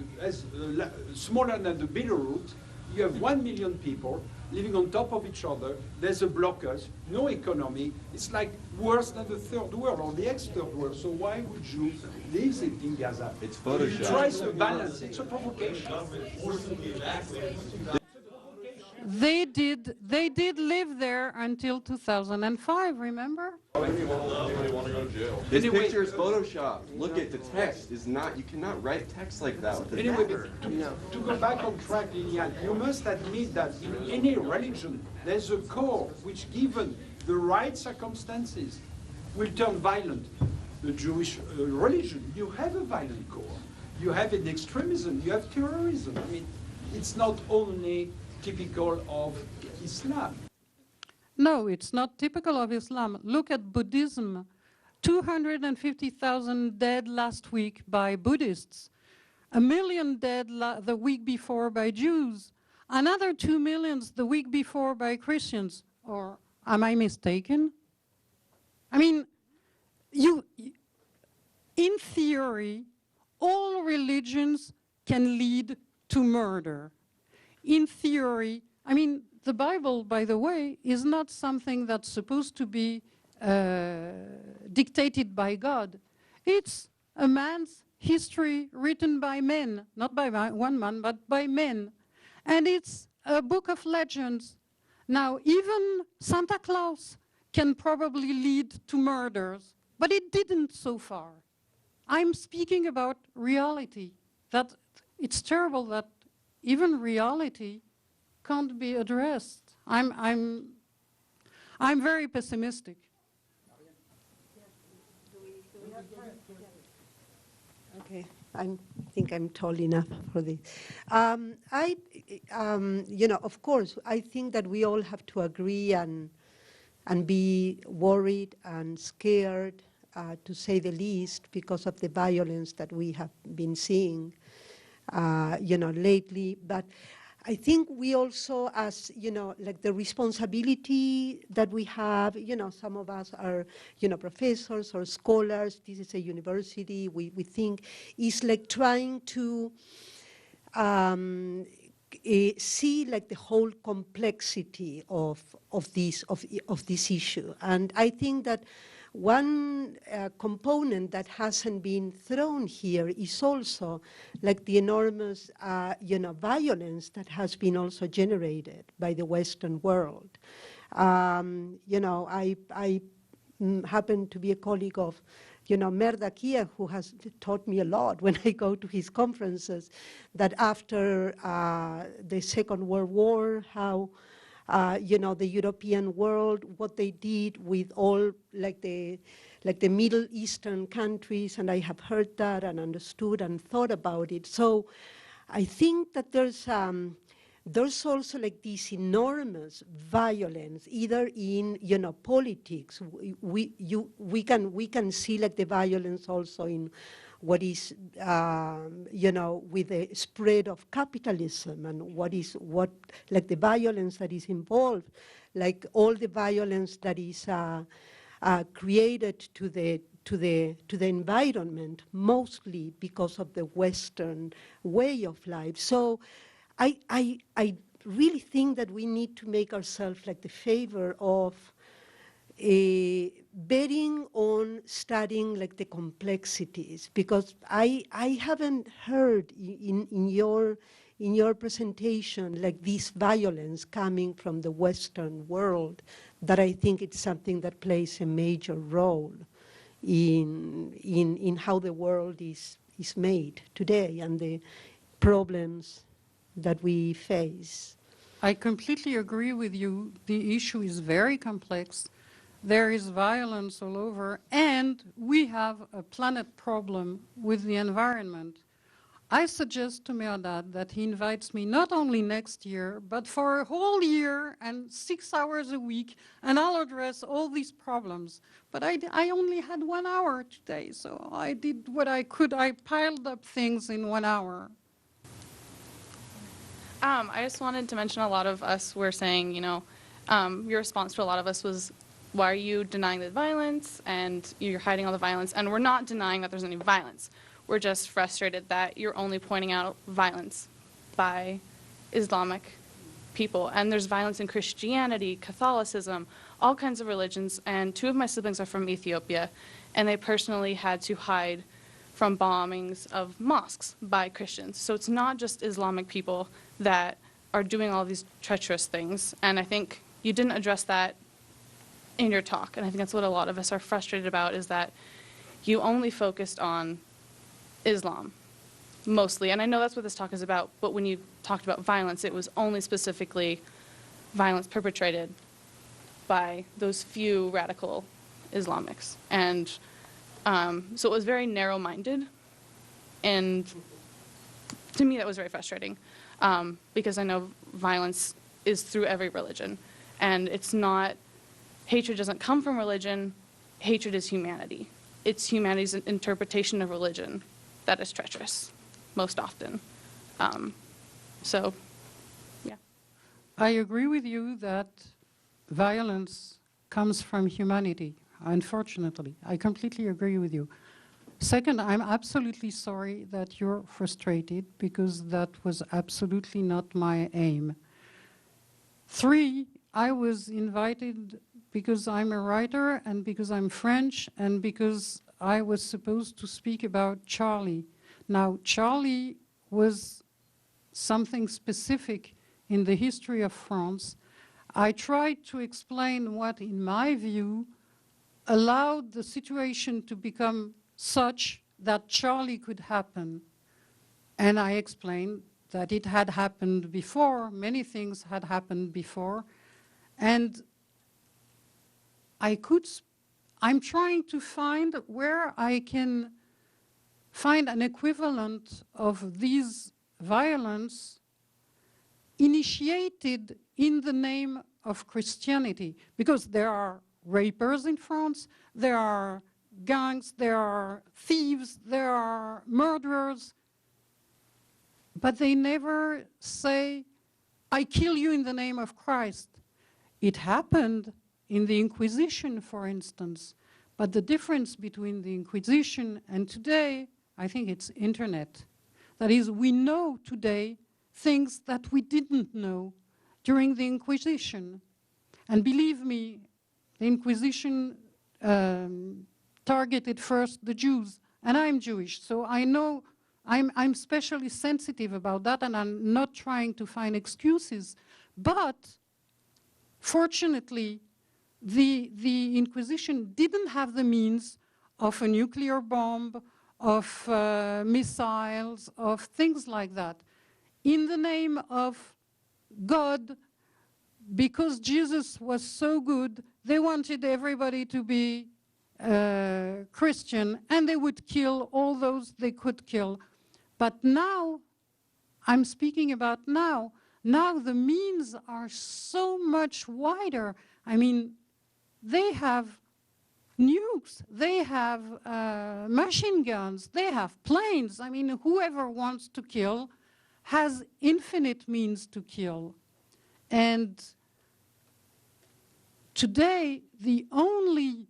smaller than the Belarus? You have 1 million people living on top of each other. There's a blockage, no economy. It's like worse than the third world or the ex-third world. So why would Jews live in Gaza? It's Photoshop. Try to balance. It's a provocation. they did live there until 2005, remember? This Anyway- picture is Photoshop. Look at the text is not, you cannot write text like that with a Anyway, dagger. to go back on track, Liliane, you must admit that in any religion, there's a core which, given the right circumstances, will turn violent. The Jewish religion, you have a violent core. You have an extremism, you have terrorism. I mean, it's not only typical of Islam. No, it's not typical of Islam. Look at Buddhism. 250,000 dead last week by Buddhists. 1 million dead the week before by Jews. Another 2 million the week before by Christians. Or am I mistaken? I mean, in theory, all religions can lead to murder. In theory, I mean, the Bible, by the way, is not something that's supposed to be dictated by God. It's a man's history written by men, not by one man, but by men. And it's a book of legends. Now, even Santa Claus can probably lead to murders, but it didn't so far. I'm speaking about reality, that it's terrible that even reality can't be addressed. I'm very pessimistic. Okay, I think I'm tall enough for this. Of course, I think that we all have to agree and be worried and scared, to say the least, because of the violence that we have been seeing, lately. But I think we also, as, like the responsibility that we have, some of us are, professors or scholars, this is a university, we think is like trying to see like the whole complexity of this issue. And I think that one component that hasn't been thrown here is also like the enormous, violence that has been also generated by the Western world. I happen to be a colleague of, Merda Kia, who has taught me a lot when I go to his conferences, that after the Second World War, how the European world, what they did with all like the Middle Eastern countries, and I have heard that and understood and thought about it. So I think that there's also like this enormous violence, either in politics. We can see like the violence also in what is with the spread of capitalism, and what like the violence that is involved, like all the violence that is created to the environment, mostly because of the Western way of life. So I really think that we need to make ourselves like the favor of betting on studying like the complexities, because I haven't heard in your presentation like this violence coming from the Western world, that I think it's something that plays a major role in how the world is made today and the problems that we face. I completely agree with you. The issue is very complex. There is violence all over, and we have a planet problem with the environment. I suggest to Mehrdad that he invites me not only next year, but for a whole year and 6 hours a week, and I'll address all these problems. But I only had 1 hour today, so I did what I could. I piled up things in 1 hour. I just wanted to mention, a lot of us were saying, your response to a lot of us was, why are you denying the violence, and you're hiding all the violence? And we're not denying that there's any violence. We're just frustrated that you're only pointing out violence by Islamic people. And there's violence in Christianity, Catholicism, all kinds of religions. And 2 of my siblings are from Ethiopia, and they personally had to hide from bombings of mosques by Christians. So it's not just Islamic people that are doing all these treacherous things. And I think you didn't address that in your talk. And I think that's what a lot of us are frustrated about, is that you only focused on Islam, mostly. And I know that's what this talk is about, but when you talked about violence, it was only specifically violence perpetrated by those few radical Islamics. And so it was very narrow-minded, and to me that was very frustrating, because I know violence is through every religion, and it's not, hatred doesn't come from religion, hatred is humanity. It's humanity's interpretation of religion that is treacherous, most often. So, yeah. I agree with you that violence comes from humanity, unfortunately. I completely agree with you. Second, I'm absolutely sorry that you're frustrated, because that was absolutely not my aim. 3, I was invited because I'm a writer and because I'm French and because I was supposed to speak about Charlie. Now, Charlie was something specific in the history of France. I tried to explain what, in my view, allowed the situation to become such that Charlie could happen. And I explained that it had happened before, many things had happened before, and I'm trying to find where I can find an equivalent of these violence initiated in the name of Christianity, because there are rapers in France, there are gangs, there are thieves, there are murderers, but they never say, I kill you in the name of Christ. It happened in the Inquisition, for instance, but the difference between the Inquisition and today, I think it's internet. That is, we know today things that we didn't know during the Inquisition. And believe me, the Inquisition targeted first the Jews, and I'm Jewish, so I know I'm especially sensitive about that, and I'm not trying to find excuses. But fortunately, the Inquisition didn't have the means of a nuclear bomb, of missiles, of things like that. In the name of God, because Jesus was so good, they wanted everybody to be Christian, and they would kill all those they could kill. But now, I'm speaking about now, the means are so much wider. I mean, they have nukes, they have machine guns, they have planes. I mean, whoever wants to kill has infinite means to kill. And today, the only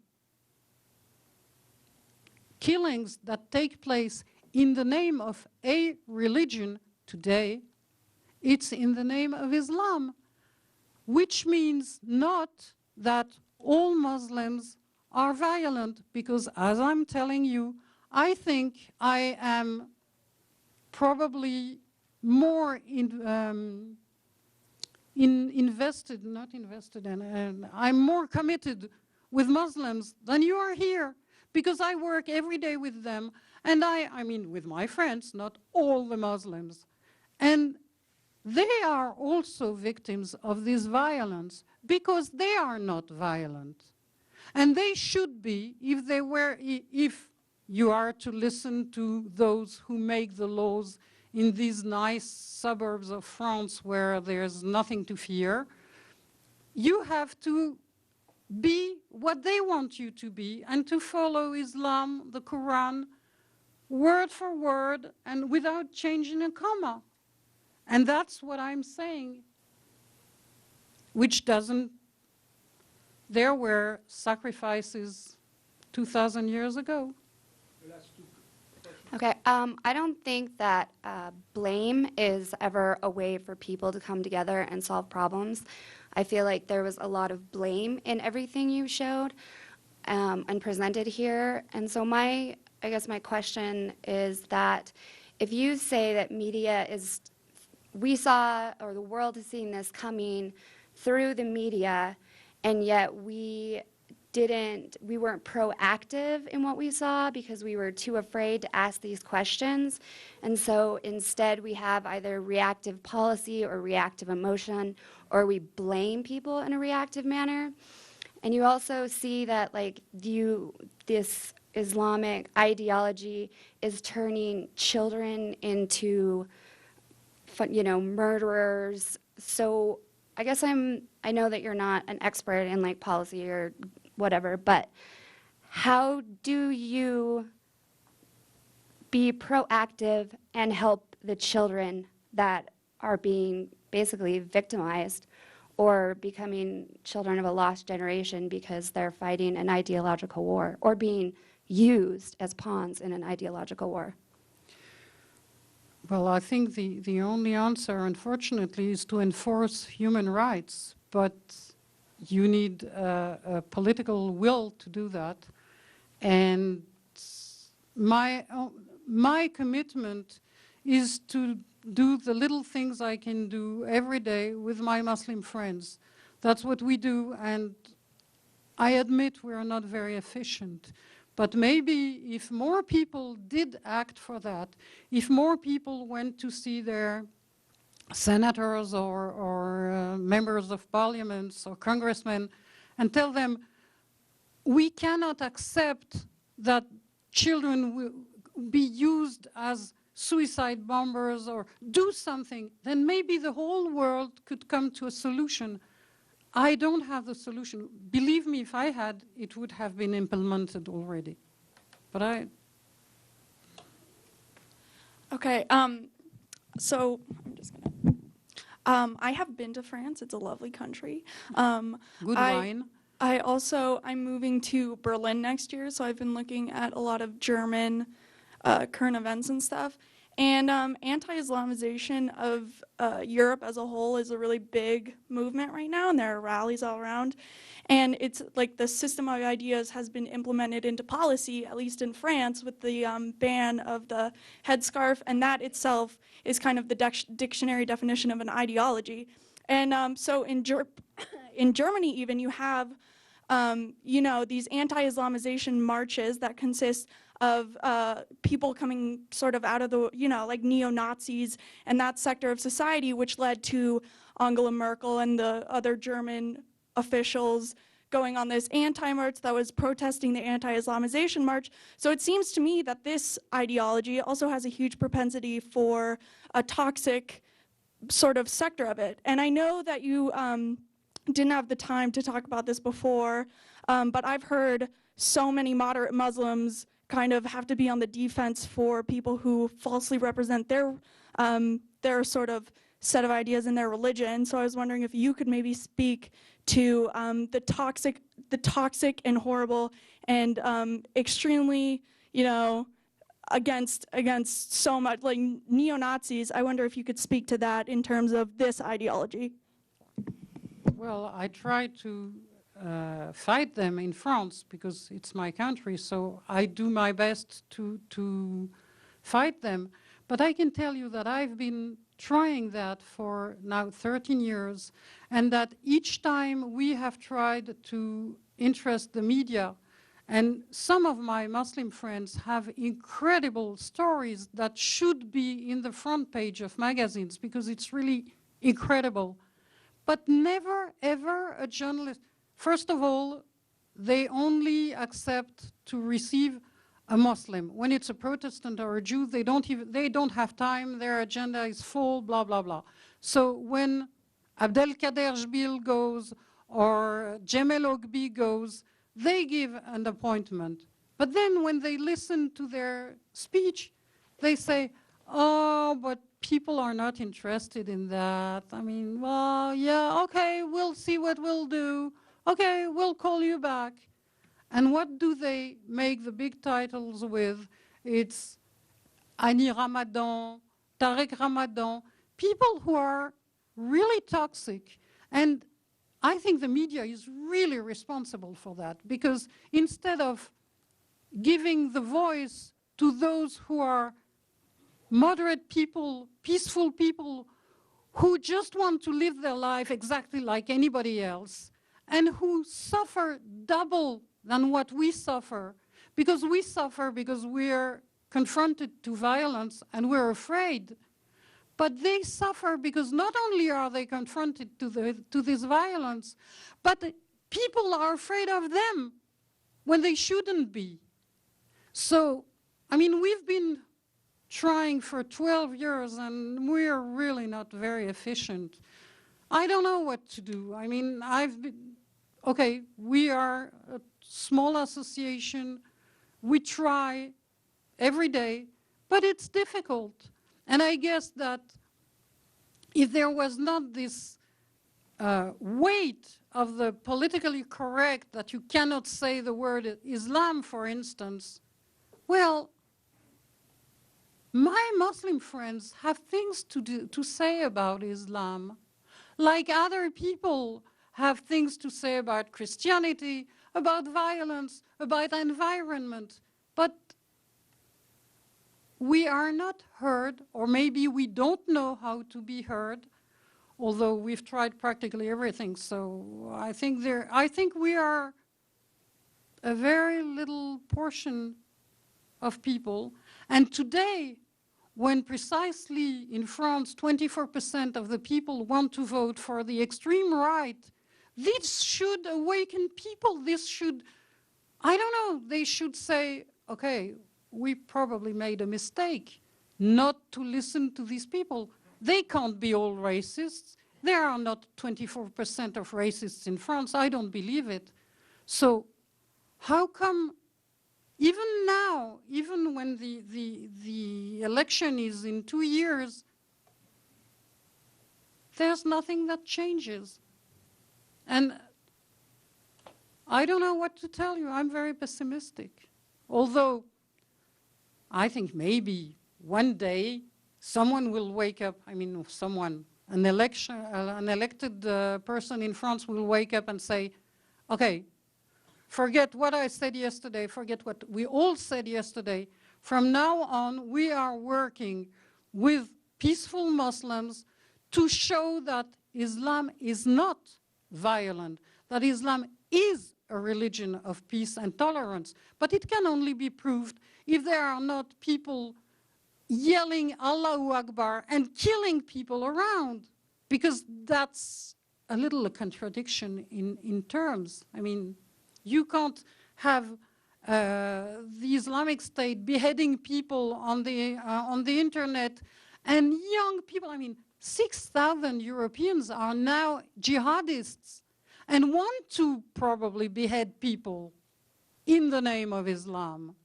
killings that take place in the name of a religion today, it's in the name of Islam, which means not that all Muslims are violent, because as I'm telling you, I think I am probably more I'm more committed with Muslims than you are here, because I work every day with them, and I mean with my friends, not all the Muslims. And they are also victims of this violence because they are not violent. And they should be, if you are to listen to those who make the laws in these nice suburbs of France where there's nothing to fear. You have to be what they want you to be and to follow Islam, the Quran, word for word and without changing a comma. And that's what I'm saying, which doesn't, there were sacrifices 2,000 years ago. Okay, I don't think that blame is ever a way for people to come together and solve problems. I feel like there was a lot of blame in everything you showed and presented here. And so I guess my question is that if you say that media is we saw, or the world is seeing this coming through the media, and yet we weren't proactive in what we saw because we were too afraid to ask these questions. And so instead we have either reactive policy or reactive emotion, or we blame people in a reactive manner. And you also see that like this Islamic ideology is turning children into, murderers. So I guess I know that you're not an expert in like policy or whatever, but how do you be proactive and help the children that are being basically victimized or becoming children of a lost generation because they're fighting an ideological war or being used as pawns in an ideological war? Well, I think the only answer, unfortunately, is to enforce human rights. But you need a political will to do that. And my commitment is to do the little things I can do every day with my Muslim friends. That's what we do, and I admit we are not very efficient. But maybe if more people did act for that, if more people went to see their senators or members of parliaments or congressmen and tell them, we cannot accept that children will be used as suicide bombers, or do something, then maybe the whole world could come to a solution. I don't have the solution. Believe me, if I had, it would have been implemented already. But Okay, so I'm just gonna. I have been to France. It's a lovely country. Good wine. I'm moving to Berlin next year, so I've been looking at a lot of German current events and stuff. And anti-Islamization of Europe as a whole is a really big movement right now, and there are rallies all around. And it's like the system of ideas has been implemented into policy, at least in France, with the ban of the headscarf, and that itself is kind of the dictionary definition of an ideology. And so in Germany even, you have these anti-Islamization marches that consist of people coming sort of out of the, like neo-Nazis and that sector of society, which led to Angela Merkel and the other German officials going on this anti-march that was protesting the anti-Islamization march. So it seems to me that this ideology also has a huge propensity for a toxic sort of sector of it. And I know that you didn't have the time to talk about this before, but I've heard so many moderate Muslims kind of have to be on the defense for people who falsely represent their sort of set of ideas in their religion. So I was wondering if you could maybe speak to the toxic and horrible and extremely, against so much, like neo-Nazis. I wonder if you could speak to that in terms of this ideology. Well, I try to fight them in France because it's my country, so I do my best to fight them. But I can tell you that I've been trying that for now 13 years, and that each time we have tried to interest the media, and some of my Muslim friends have incredible stories that should be in the front page of magazines because it's really incredible. But never, ever a journalist. First of all, they only accept to receive a Muslim. When it's a Protestant or a Jew, they don't have time, their agenda is full, blah, blah, blah. So when Abdelkader Jbil goes or Jamel Ogbi goes, they give an appointment. But then when they listen to their speech, they say, oh, but people are not interested in that. I mean, well, yeah, okay, we'll see what we'll do. Okay, we'll call you back. And what do they make the big titles with? It's Ani Ramadan, Tariq Ramadan, people who are really toxic. And I think the media is really responsible for that, because instead of giving the voice to those who are moderate people, peaceful people, who just want to live their life exactly like anybody else, and who suffer double than what we suffer, because we suffer because we're confronted to violence and we're afraid. But they suffer because not only are they confronted to this violence, but people are afraid of them when they shouldn't be. So, I mean, we've been trying for 12 years and we're really not very efficient. I don't know what to do. I mean, okay, we are a small association. We try every day, but it's difficult. And I guess that if there was not this weight of the politically correct, that you cannot say the word Islam, for instance, well, my Muslim friends have things to say about Islam, like other people have things to say about Christianity, about violence, about environment. But we are not heard, or maybe we don't know how to be heard, although we've tried practically everything. So I think we are a very little portion of people. And today, when precisely in France 24% of the people want to vote for the extreme right, this should awaken people. This should, I don't know, they should say, okay, we probably made a mistake not to listen to these people. They can't be all racists. There are not 24% of racists in France. I don't believe it. So how come even now, even when the election is in 2 years, there's nothing that changes? And I don't know what to tell you. I'm very pessimistic. Although I think maybe one day someone will wake up, I mean someone, an elected person in France will wake up and say, okay, forget what I said yesterday, forget what we all said yesterday. From now on, we are working with peaceful Muslims to show that Islam is not violent, that Islam is a religion of peace and tolerance. But it can only be proved if there are not people yelling Allahu Akbar and killing people around, because that's a little a contradiction in terms. I mean, you can't have the Islamic State beheading people on the internet, and young people. I mean, 6,000 Europeans are now jihadists and want to probably behead people in the name of Islam.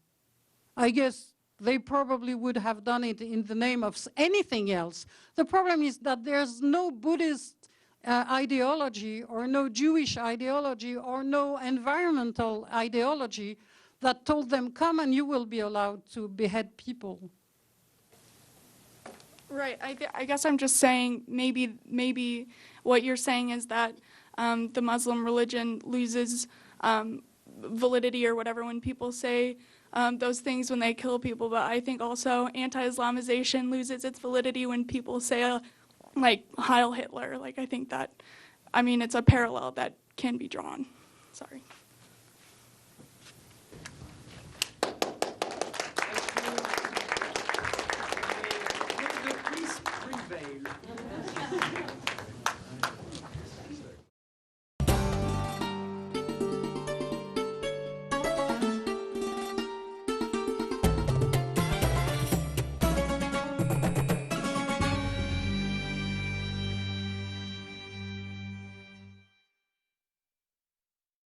I guess they probably would have done it in the name of anything else. The problem is that there's no Buddhist ideology or no Jewish ideology or no environmental ideology that told them, come and you will be allowed to behead people. Right. I guess I'm just saying maybe what you're saying is that the Muslim religion loses validity or whatever when people say those things when they kill people. But I think also anti-Islamization loses its validity when people say like Heil Hitler. Like I think that, I mean, it's a parallel that can be drawn. Sorry.